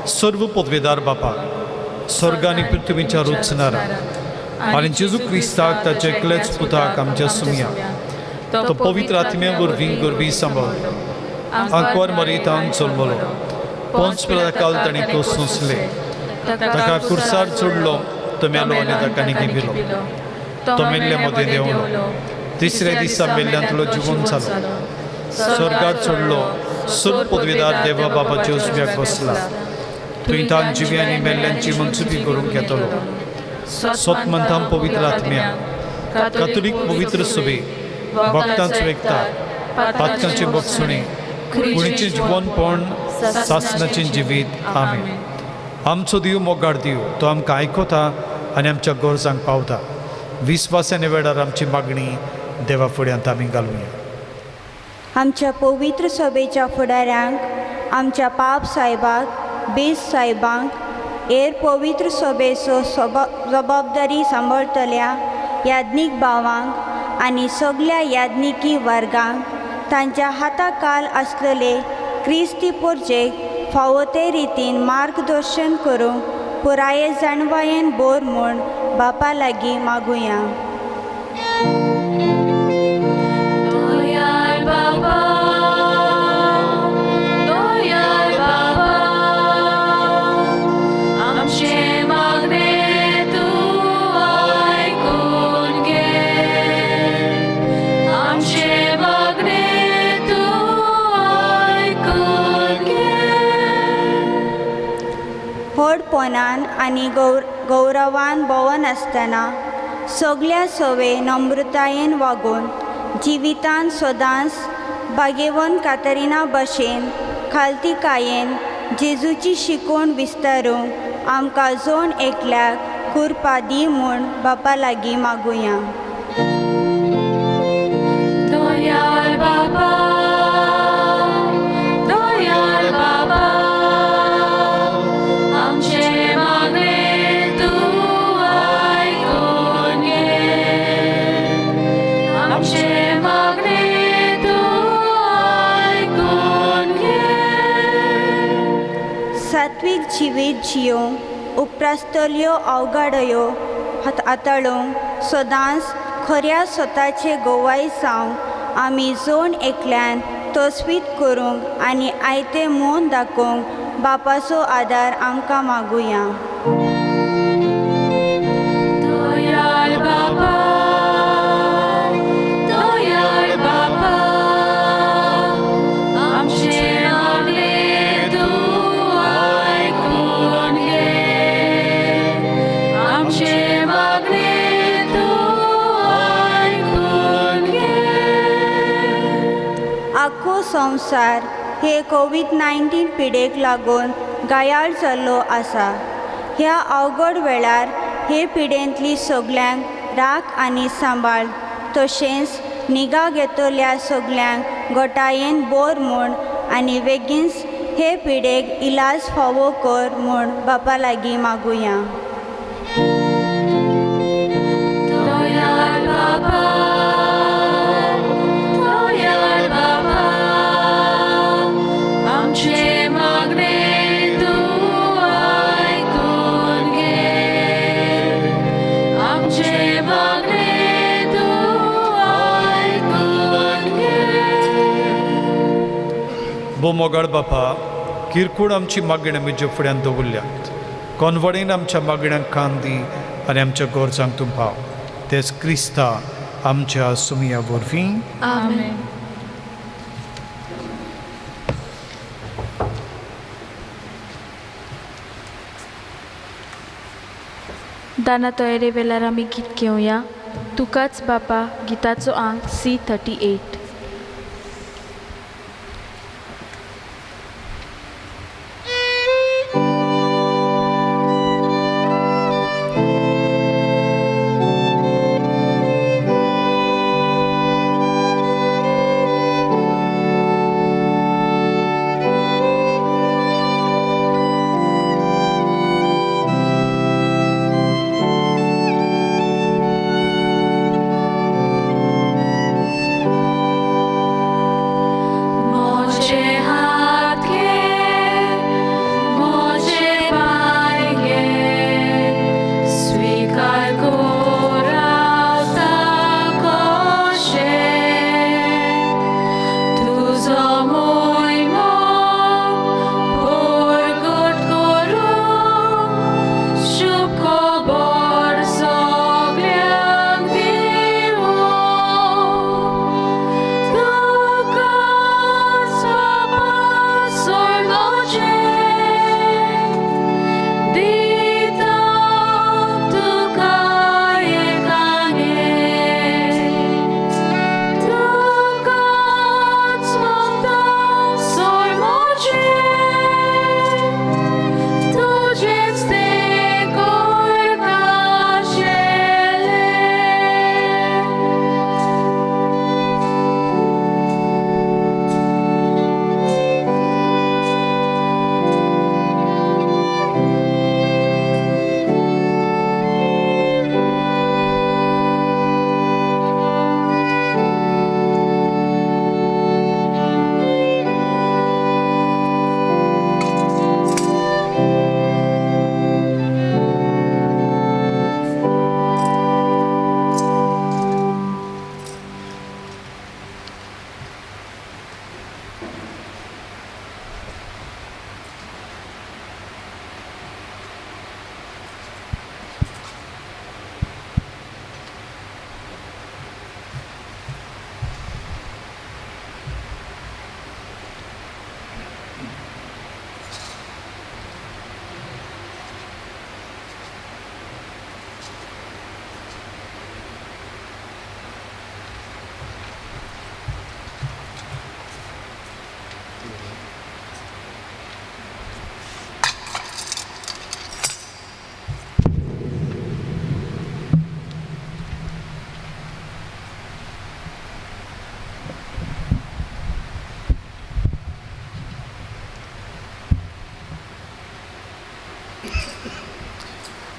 सर्व पदवेदार बापाक, स्वर्ग आनी पृथ्वीच्या रुचणारा आनी जेजू क्रिस्ताक ताचे एकलेच पुताक आमच्या सुमया तो पवित्र आत्म्या वरवीं गरबी सांबाळ आंकवार मरीतान जल्मलो. पोंच पिलाताकाल ताणें तो सोंसले, ताका कुर्सार चडलो, तो मेलो आनी ताका निगिबिलो. तो मेल्ले मदें देंवलो, तिसऱ्या दिसा मेल्ल्यान तुलो जिवन जालो, स्वर्गात चडलो, सर्व पदवेदार देवा बाबाच्या उजव्याक बसला. थंय तान जिव्यांनी मेल्ल्यांची मनसुबी करूंक येतलो. सत मंथां पवित्र आत्म्या, कातोलीक पवित्र सभे, भक्तांचो एकता, पातकांचे बक्षणे, कुणीचें जिवनपण, सासणाचें जिवीत. आमेन. आमचो दिव मोगाड दिव, तो आमकां आयकता आनी आमच्या गरजांक पावता. विस्वासाने वेळार आमची मागणी देवा फुड्यांत आमी घालुया. आमच्या पवित्र सभेच्या फुडाऱ्यांक, आमच्या पाप साहेबाक, बेस साहेबांक, हेर पवित्र सभेचो जबाबदारी सांबाळटल्या याज्ञीक भावांक आनी सगळ्या याज्ञिकी वर्गांक तांच्या हाताकाल आसलेले क्रिस्ती पोरजेक फावो ते रितीन मार्गदर्शन करूंक पुराये जाणवायेन बोर म्हूण बापा लागीं मागुया. दोयाळ बाबा, दोयाळ बाबा, आमचे मागणे तूं आयकून घे, आमचे मागणे तूं आयकून घे. व्हडपणान आनी गौरवान भोवन आसतना सगळ्या सवे नम्रतायेन वागून जिवितान सदांच बागेवन कातरिना भशेन खालतीकायेन जेजूची शिकवण विस्तारूंक आमकां जोण एकल्याक कुरपा दी म्हूण बापा लागीं मागुया. दोयाळ बाबा, दोयाळ बाबा, आमचे मागणे तूं आयकून घे, आमचे मागणे तूं आयकून घे. सात्वीक जिवीत जियोंक उपरासतल्यो अवघाडयो हाताळूंक सदांच खऱ्या स्वताचे गोवाय जावंक आमी जोण एकल्यान तसवीत करूंक आनी आयते मोन दाखोवंक बापाचो आदार आमकां मागुया. दोयाळ बाबा, दोयाळ बाबा, आमचे मागणे तूं आयकून घे, आमचे मागणे तूं आयकून घे. आख्खो संवसार हे कोविड-19 पिडेक लागून गायाळ जाल्लो आसा. ह्या अवघड वेळार हे पिडेंतली सगळ्यांक राख आनी सांबाळ तशेंच निगा घेतल्या सगल्यांक गोठायेन बोर म्हूण आनी बेगीनच हे पिडेक इलाज फावो कर म्हूण बापा लागीं मागुया. दयाळ बाबा, दयाळ बाबा, आमचे मागणे तूं आयकून घे. आमचे मागणे तूं आयकून घे. मोगाळ बापा, किरकोळ आमची मागणी म्हज्या फुड्यान दवरल्यात. कोनवडेन आमच्या मागण्यांक कान दी आनी आमच्या गोरजांक तूं पाव. तेच क्रिस्ता आमच्या सुमिया वरवीं. आमेन. दाना तयारे वेल्यार आमी गीत घेवया. तुकाच बापा गिताचो अंक C38.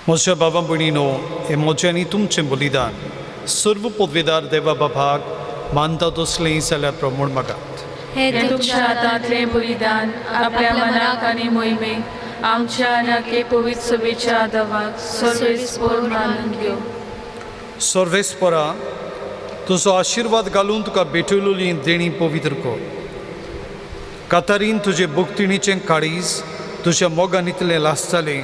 म्हज्या बाबा भयणीनो, हे म्हजें आनी तुमचें बलिदान सर्व पदवेदार देवा बाबाक मानता तसलें जाल्यार प्रमोण मागात. हे तुमच्या हातांतलें बलिदान आपल्या मनाक आनी मोहिमेक आमच्या नाके पवित्र सभेच्या आदावाक सर्वेस्पर मानून घेव. सर्वेस्परा, तुजो आशिर्वाद घालून तुका भेटयलोली देणी पवित्र कर. कातारीन तुजे भक्तिणीचें काळीज तुज्या मोगान इतलें लासतालें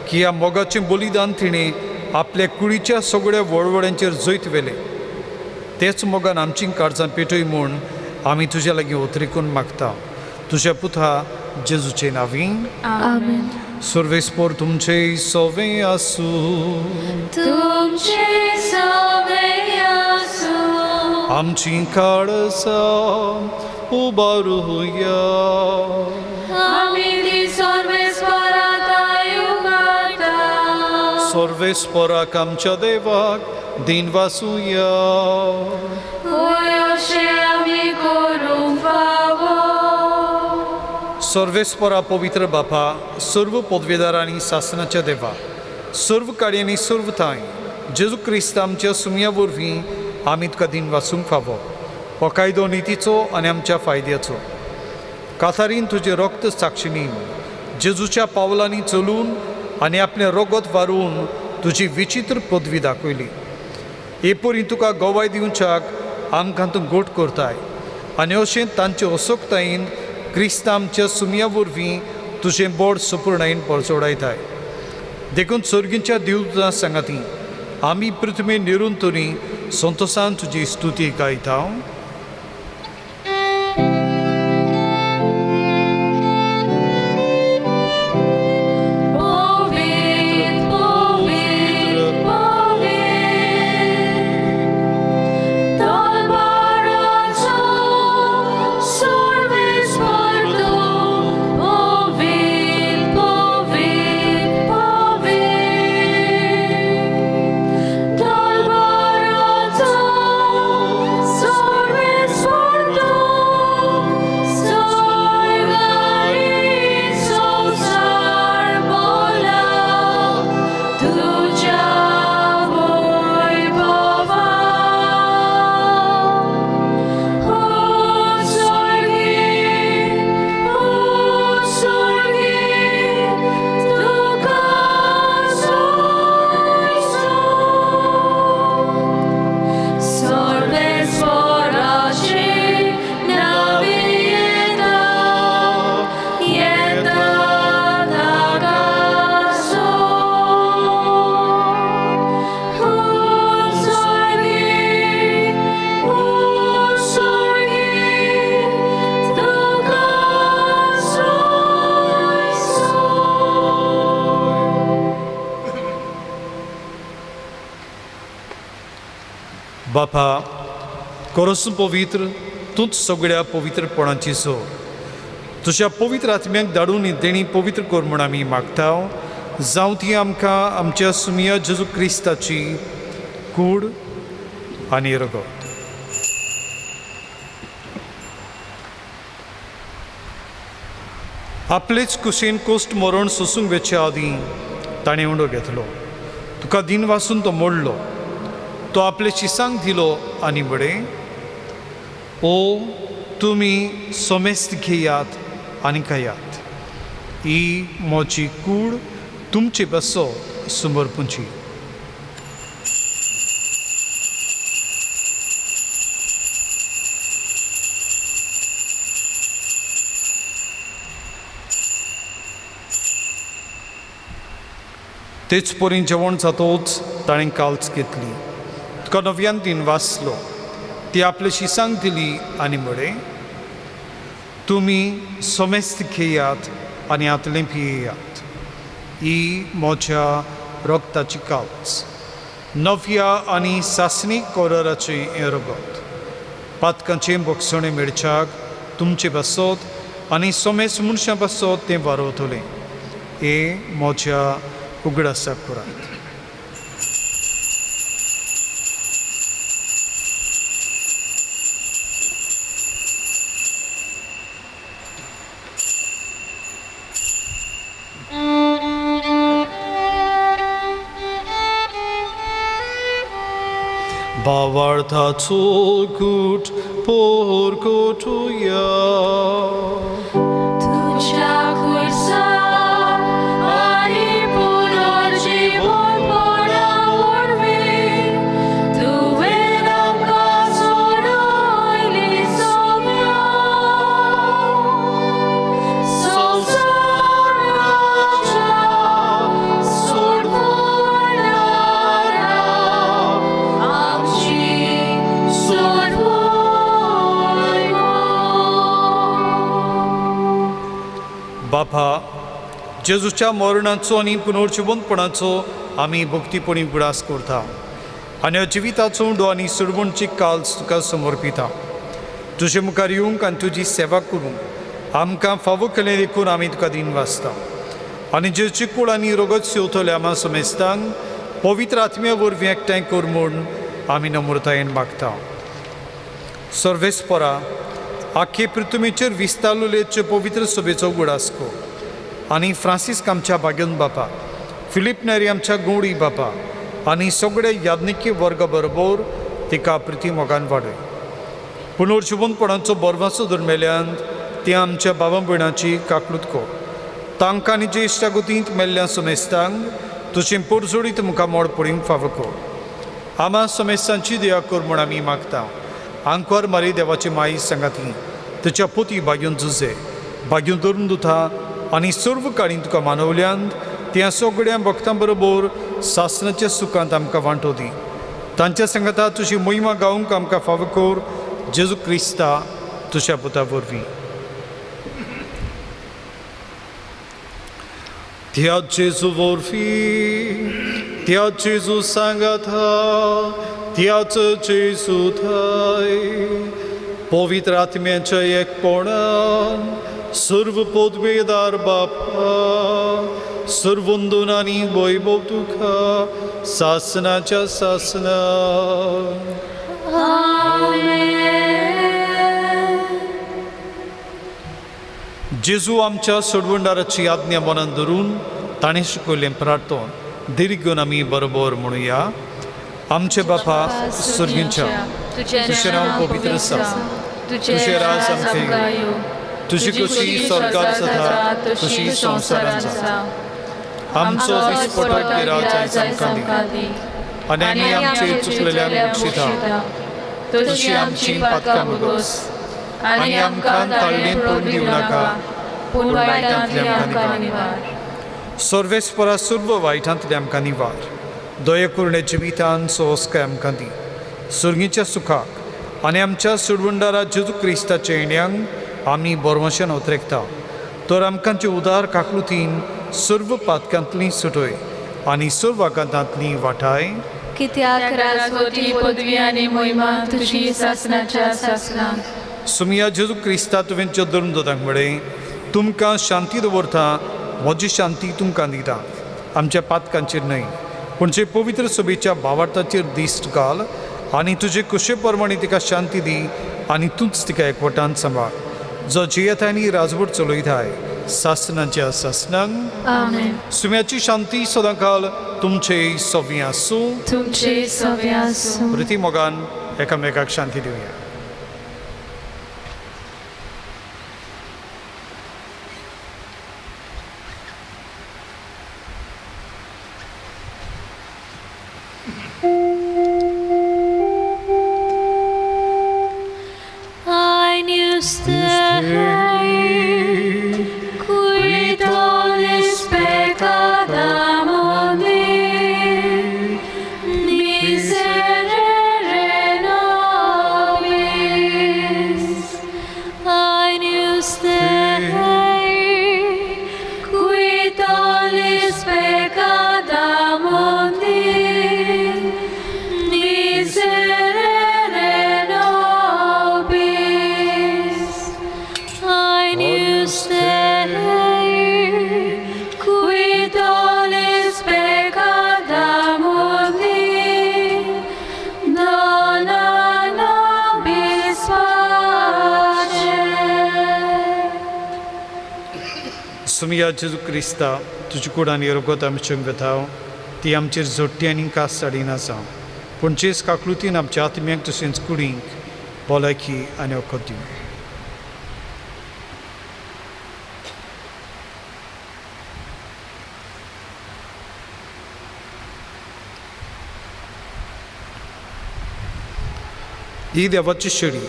की ह्या मोगाचें बलिदान तिणें आपल्या कुडीच्या सगळ्या वळवळ्यांचेर जैत वेलें. तेच मोगान आमचीं काळजां पेटय म्हूण आमी तुज्या लागीं उतरिकून मागता. तुज्या पुता जेजूचे नांवीं. आमेन. सर्वेस्पर तुमचे सवें आसूं. तुमचे सवें आसूं. आमचीं काळजां उबारुया. आमी ती सर्वेस्पराक आयुगाता. सर्वेस्पराक आमच्या देवाक दिन वासूया. होय अशें आमी करूंक फावो. सर्वेस्परा पवित्र बापा, सर्व पदवेदार आनी शासनाच्या देवा, सर्व काळी आनी सर्व थाय जेजू क्रिस्त आमच्या सुमया वरवीं आमी तुका दिन वाचूंक फावो. हो कायदो नितीचो आनी आमच्या फायद्याचो. कातारीन तुजें रक्त साक्षिणीन जेजूच्या पावलांनी चलून आनी आपलें रगत वारून तुजी विचित्र पदवी दाखयली. हे परी तुका गोवाय दिवच्याक आमकां तूं गोट करताय आनी अशें तांचे असोकतायेन क्रिस्त आमच्या सुमया वरवीं तुजें बोड सुपूर्णायेन परचोडायताय. देखून सर्गींच्या दिवजां सांगाती आमी पृथ्वी निरून तरी संतोशान तुजी स्तुती गायता. बापा, कोरस पवित्र तूंच सगळ्या पवित्रपणाची सोर. तुज्या पवित्र आत्म्याक धाडून तेणी पवित्र कर म्हूण आमी मागता. जावं ती आमकां आमच्या सुमया जेजू क्रिस्ताची कूड आनी रगत. आपलेच कुशेन कोस्ट मरण सोसूंक वेच्या आदीं ताणें उंडो घेतलो. तुका दिन वाचून तो मोडलो. तो आपले शिसांक दिलो आनी म्हळें, ओ तुमी सोमेस्त घेयात आनी खायात. ही म्हजी कूड तुमचे बसो समर्पूंची. तेच परी जेवण जातोच ताणें काल्च घेतली. तुका नव्यान दिन वाचलो. ती आपले शिसांक दिली आनी म्हळें, तुमी सोमेस्त घेयात आनी आतलें पियेयात. ही म्हज्या रगताची काल्च, नव्या आनी सासणी कोराराचें हें रगत. पातकांचें भक्षणें मेळच्याक तुमचे बसत आनी सोमेस मनशां बसत तें वारवतलें. हे म्हज्या उगडासा करात. भावार्थाचो कूट पोरकोटुया. तुझ्या खुर्सार आनी पुनर्जीवनपणा वरवीं तुवें आमकां सोडयली सोम्या. संवसाराच्या सोडवणारा आमची सोडवण गो. बापा, जेजूच्या मरणाचो आनी पुनर्जीवनपणाचो आमी भक्तीपणी उगडास करता आनी जिविताचो उंडो आनी सुडवणची काल्च तुका समर्पिता. तुजे मुखार येवंक आनी तुजी सेवा करूंक आमकां फावो केलें देखून आमी तुका दिन वाचता. आनी जेची कूड आनी रगत सेवतले आमा समेस्तांक पवित्र आत्म्या वरवीं एकठांय कर म्हूण आमी नम्रतायेन मागता. सर्वेस्परा आख्खे पृथ्वीचेर विस्तारलेचे पवित्र सभेचो उगडासको आनी फ्रांसीस आमच्या बागेन बापा, फिलीप नेरी आमच्या गवळी बापा आनी सगळे याज्ञिकी वर्ग बरोबर तिका प्रिती मोगान वाडय. पुनर्जीवनपणाचो बरवासो धर्मेल्यांत ती आमच्या भावा भयणांची काकलूत कर. तांकां आनी ज्येश्ठागुतींत मेल्ल्या समेस्तांक तुजें परजोडीत मुखार मोड पडूंक फावो कर. आमा समेस्तांची दया कर म्हूण आमी मागता. आंकवार मारी देवाची माई सांगाती तुज्या पोती भाग्यून झुजे भाग्यून धरून दुथा आनी सर्व काळी तुका मानवल्यांत त्या सगळ्या भक्तां बरोबर सासणाच्या सुखांत आमकां वांटो दी. तांच्या संगता तुजी महिमा गावंक आमकां फावो कर. जेजू क्रिस्ता तुज्या पुता वरवीं. त्या जेजू वरवीं, त्या जेजू सांगाता, त्याच जेजू थंय पवित्र आत्म्याच्या एकपणान सर्व पदवेदार बापा, सर्वंदन आनी वैभव तुका सासनाच्या सासना. जेजू आमच्या सोडवंडाराची आज्ञा मनान धरून ताणें शिकयलें प्रार्थन दीर्घ घेवन आमी बरोबर म्हणुया. आमचे बापा सुर्गींच्या, तुजें नांव पवित्र आसा, तुजें राज आमचें येवं, तुजी कशी स्वर्गांत जाता तशी संवसारांत जाता. आमचो दिसपटो गिराय आयज आमकां दी आनी आमी आमचेर चुकलेल्यांक बक्षिता तशी आमची पातकां बगोस आनी आमकां ताळणेंत पडूंक दिवं नाका पूण वायटांतल्यान आमकां निवार. सर्वेस्परा सर्व वायटांतल्यान आमकां निवार. दया करून जिवितान सोस्काय आमकां दी. सुर्गीच्या सुखाक आनी आमच्या सोडवंडारा जेजू क्रिस्ताच्या येण्याक आमी बरवशेन उतरेकता. तर आमकांचे उदार काकलुतीन सर्व पातकांतली सुटय आनी सर्व आघातांतली वाटाय. कित्याक राजवटी पदवी आनी महिमा तुजी सासनाच्या सासनाक. सुमिया जेजू क्रिस्ता तुवें धरून दोतांक म्हळें तुमकां शांती दवरता, म्हजी शांती तुमकां दिता. आमच्या पातकांचेर न्हय पूण जे पवित्र सभेच्या भावार्थाचेर दिश्ट घाल आनी तुजे कुशे प्रमाणे तिका शांती दी आनी तूंच तिका एकवटान सांबाळ. जो जियेताय राजवट चलयताय सासनाच्या सासनांक. आमेन. सुम्याची शांती सदांकाल तुमचे सव्वी आसूं. तुमचे सव्वे आसूं. प्रिती मोगान एकामेकाक शांती दिवया. सुमिया जेजू क्रिस्ता तुजी कूड आनी रगत आमच्या वेताव ती आमचेर जोडटी आनी कास साडीन आसा पूण जेस काकलुतीन आमच्या आत्म्याक तशेंच कुडींक भलायकी आनी वखद दिवं. ही देवाची शेळी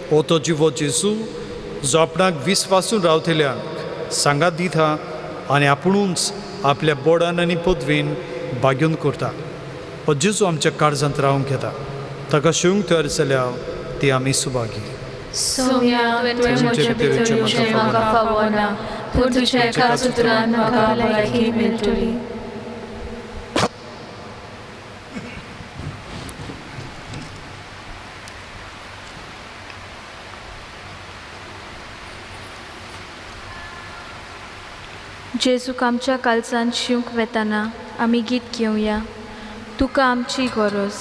हो तो जिवो जेजू जो आपणाक विस्वासून रावतल्यांक सांगात दिता आनी आपुणूच आपल्या बोडान आनी पदवेन बागेवन करता. हो जेजू आमच्या काळजांत रावंक येता. ताका शिवंक तयार जाल्यार ती आमी सुभागी. सोम्या तुवें भितरचें म्हाका फावना पूण तुज्या एका सुत्रान म्हाका भलायकी मेळटली. जेजूक आमच्या काळजांत शिवंक वेताना आमी गीत घेवया. तुका आमची गरज.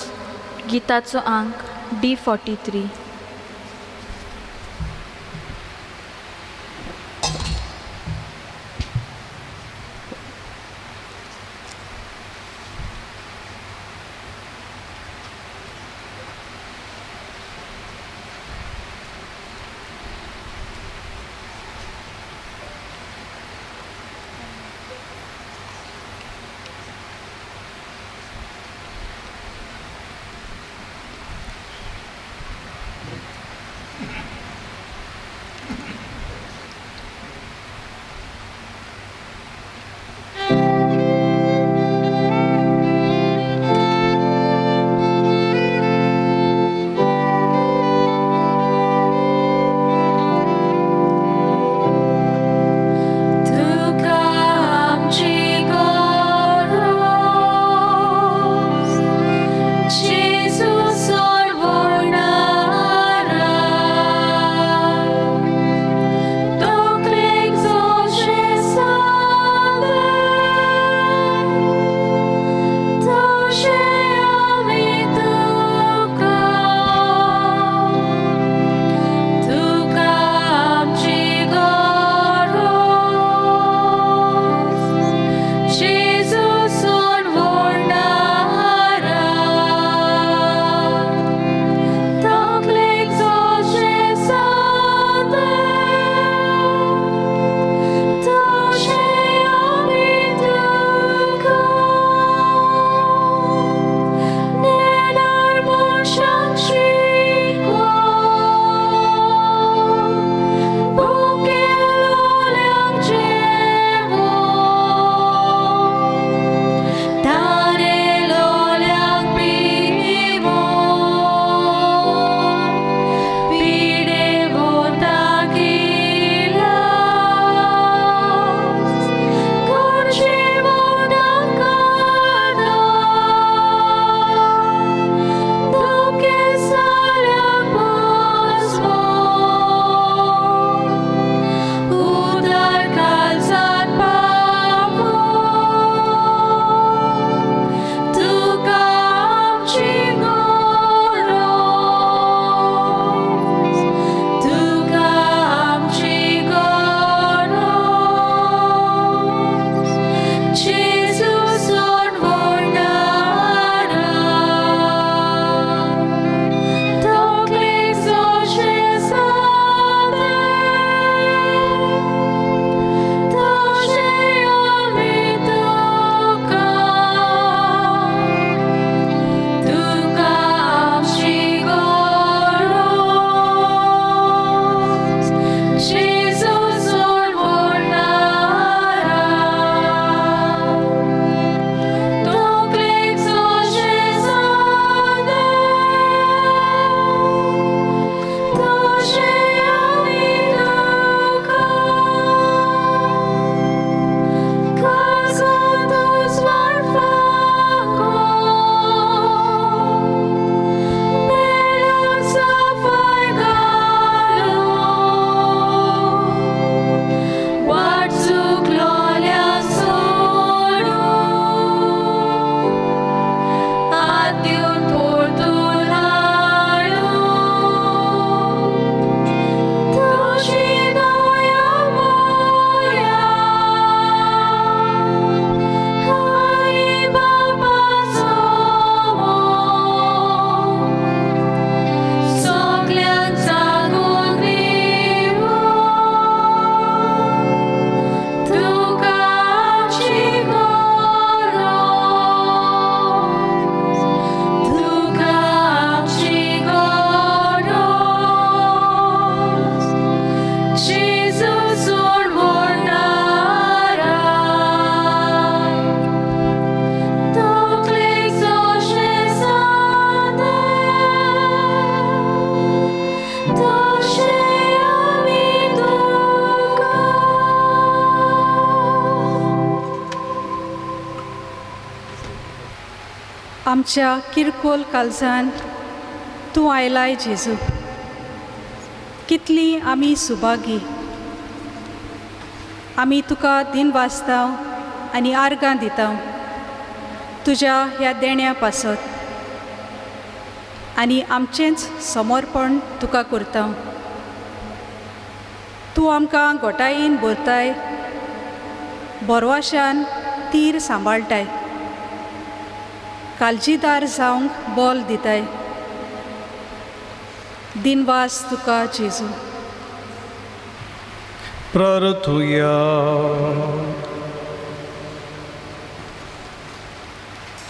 गिताचो अंक D43. आमच्या किरकोल काळजान तूं आयलाय जेजू. कितली आमी सुभागी. आमी तुका दिन वाजता आनी आर्गां दिता. तुज्या ह्या देण्या पासत आनी आमचेंच समर्पण तुका करता. तूं आमकां गोठायेन भरताय, बोरवाशान तीर सांबाळटाय, काळजीदार जावंक बोल दिताय. दिनवास तुका जेजू. प्रार्थुया.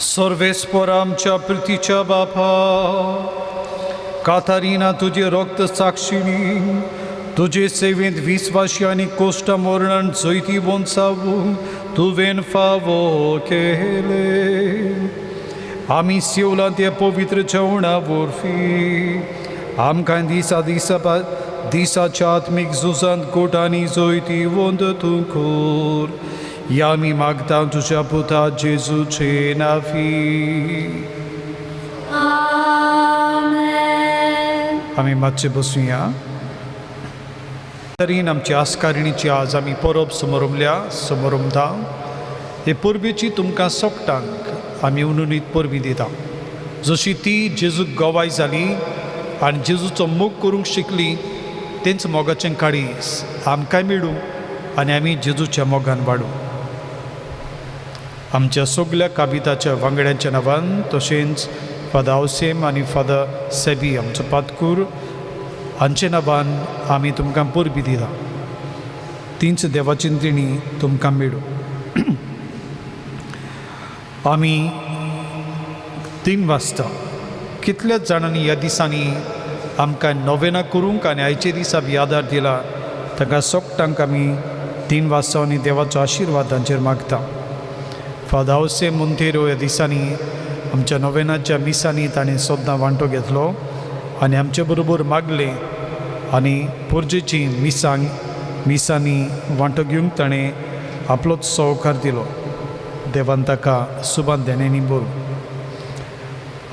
सर्वेस्पर आमच्या प्रितीच्या बापा, कातारिना तुझे रक्त साक्षिणी तुझे सेवेंत विस्वाशी आनी कोश्टा मोरणान जैती बोनसावू तुवें फावो केले. आमी सेवला ते पवित्र जेवणा वरवीं आमकां दिसाच्या आत्मीक झुजांत गोठांनी जैती वंद तूं कर. या आमी मागता तुज्या पुता जेजूचे नांवी. आमी मातशे बसुया. तरीन आमची आस्कारिणीची आज आमी परब समोरुमता. हे परबेची तुमकां सोगटांक आमी उनुनीत परबी दिता. जशी ती जेजूक गोवाय जाली आनी जेजूचो मोग करूंक शिकली, तेंच मोगाचें काळीज आमकांय मेळूं आनी आमी जेजूच्या मोगान वाडूं. आमच्या सगळ्या काबिताच्या वांगड्यांच्या नांवान, तशेंच फादर आवसेम आनी फादर सेबी आमचो पातकूर हांचे नांवान आमी तुमकां परबी दिता. तींच देवाची दिणी तुमकां मेळूं. आमी 3 वाजता कितल्याच जाणांनी ह्या दिसांनी आमकां नोवेना करूंक आनी आयचे दिसा बी आदार दिला, ताका सोगटांक आमी 3 वाजता आनी देवाचो आशिर्वाद तांचेर मागता. फादर आवसेम मोंतेरो ह्या दिसांनी आमच्या नोवेनाच्या मिसांनी ताणें सोदां वांटो घेतलो आनी आमचे बरोबर मागले आनी पोरजेची मिसांनी वांटो घेवंक ताणें आपलोच सहकार दिलो. देवान ताका सुबान देणेनी बरो.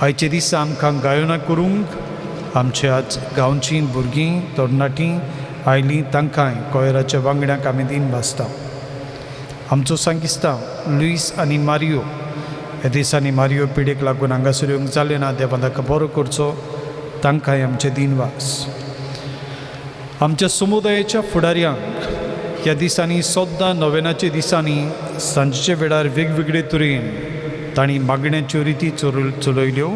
आयचे दिसा आमकां गायना करूंक आमच्या गांवचीं भुरगीं तरणाटीं आयलीं, तांकांय कोयराच्या वांगड्यांक आमी 3 वाजता. आमचो सांगिस्तांव लुईस आनी मारियो ह्या दिसांनी मारियो पिडेक लागून हांगासर येवंक जालें ना. देवान ताका बरो करचो, तांकांय आमचे दिनवास. आमच्या समुदायाच्या फुडाऱ्यांक ह्या दिसांनी सोद्दां नोवेनाच्या दिसांनी सांजेच्या वेळार वेगवेगळे तरेन तांणी मागण्यांच्यो रिती चलयल्यो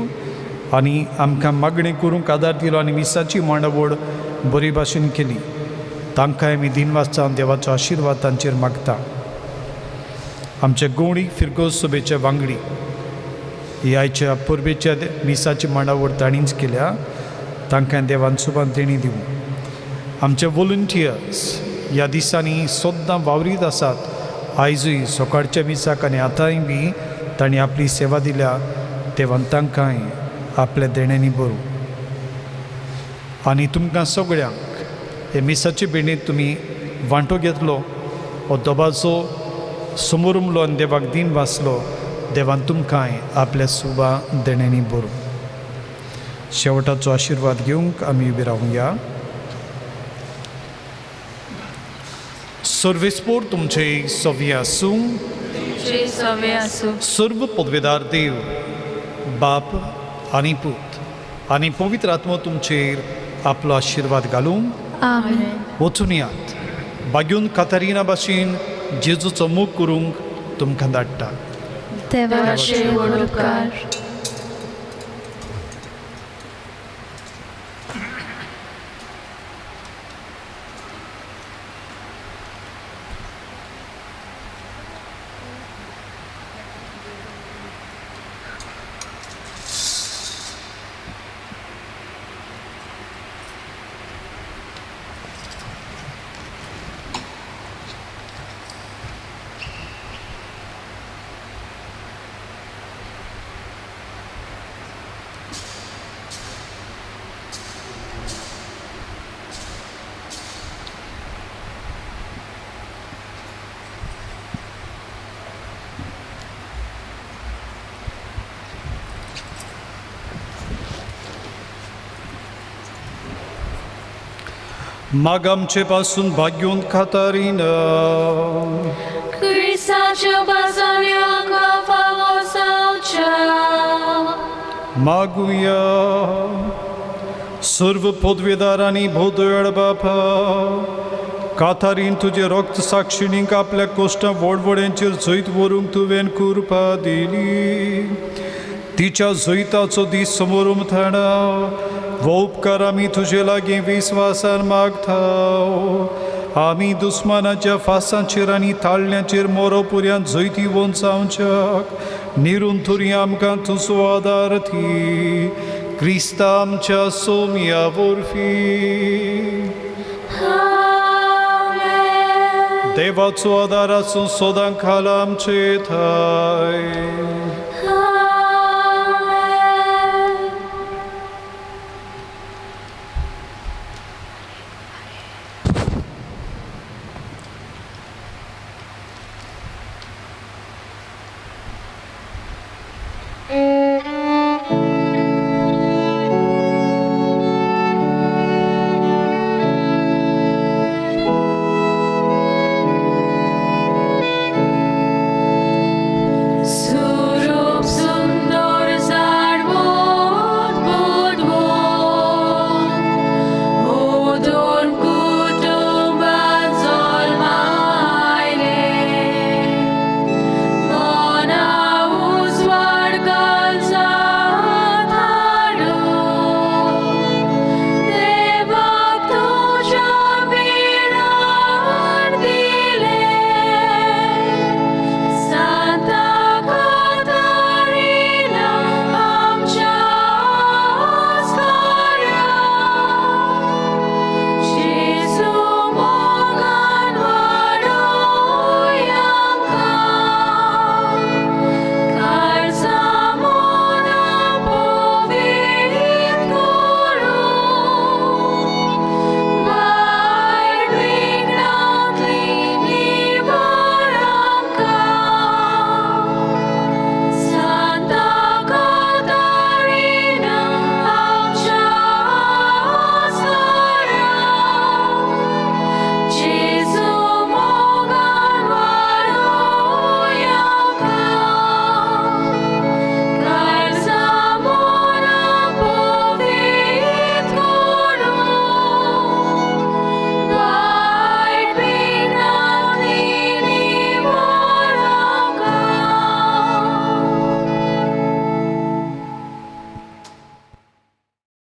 आनी आमकां मागणें करूंक आदार दिलो आनी मिसाची मांडावळ बरे भाशेन केली. तांकांय आमी दिनवासचा देवाचो आशिर्वाद तांचेर मागता. आमच्या गवळी फिरगोस सभेच्या वांगडी ही आयच्या परबेच्या मिसाची मांडावळ तांणीच केल्या, तांकां देवान सुबान तेणी दिवं. आमचे वॉलंटियर्स ह्या दिसांनी सोद्दां वावरीत आसात. आयजूय सकाळच्या मिसाक आनी आतांय बी तांणी आपली सेवा दिल्या. देवान तांकांय आपल्या देण्यांनी बरो. आनी तुमकां सगळ्यांक हे मिसाचे बेंडेंत तुमी वांटो घेतलो, हो दोबाचो समोरुमलो आनी देवाक दिन वाचलो. देवान तुमकांय आपल्या सुबा देण्यांनी बरो. शेवटाचो आशिर्वाद घेवंक आमी उबे रावया. सर्वेस्पोर तुमचे सव्य आसूं. सर्व पदवेदार देव, बाप आनी पूत आनी पवित्र आत्मो तुमचेर आपलो आशिर्वाद घालूं. वचून यात. बागून कातारिना भाशेन जेजूचो मोग करूंक तुमकां धाडटा. देवाचे व्हड उपकार. माग आमचे पासून भाग्योन कातारिना. Cristacio basonio qua favosa मागूया. सर्व पदवीदार आणि भोदयाळ बापा, कातारीन तुझे रक्त साक्षिणीक आपल्या कोश्टां वडवड्यांचेर जैत व्हरूंक तुवें कृपा दिली. तिच्या जैताचो दीस समोरून थाणाव. वो उपकार आमी तुजे लागीं विस्वासान मागता. आमी दुस्मानाच्या फासांचेर आनी ताळण्यांचेर मोरो पर्यंत जैती वंचावच्याक निरुंतुरी आमकां तुजो आदार दी. क्रिस्ता आमच्या सोम्या वरवीं. देवाचो आदार आसूं सोदां खाला आमचे थंय.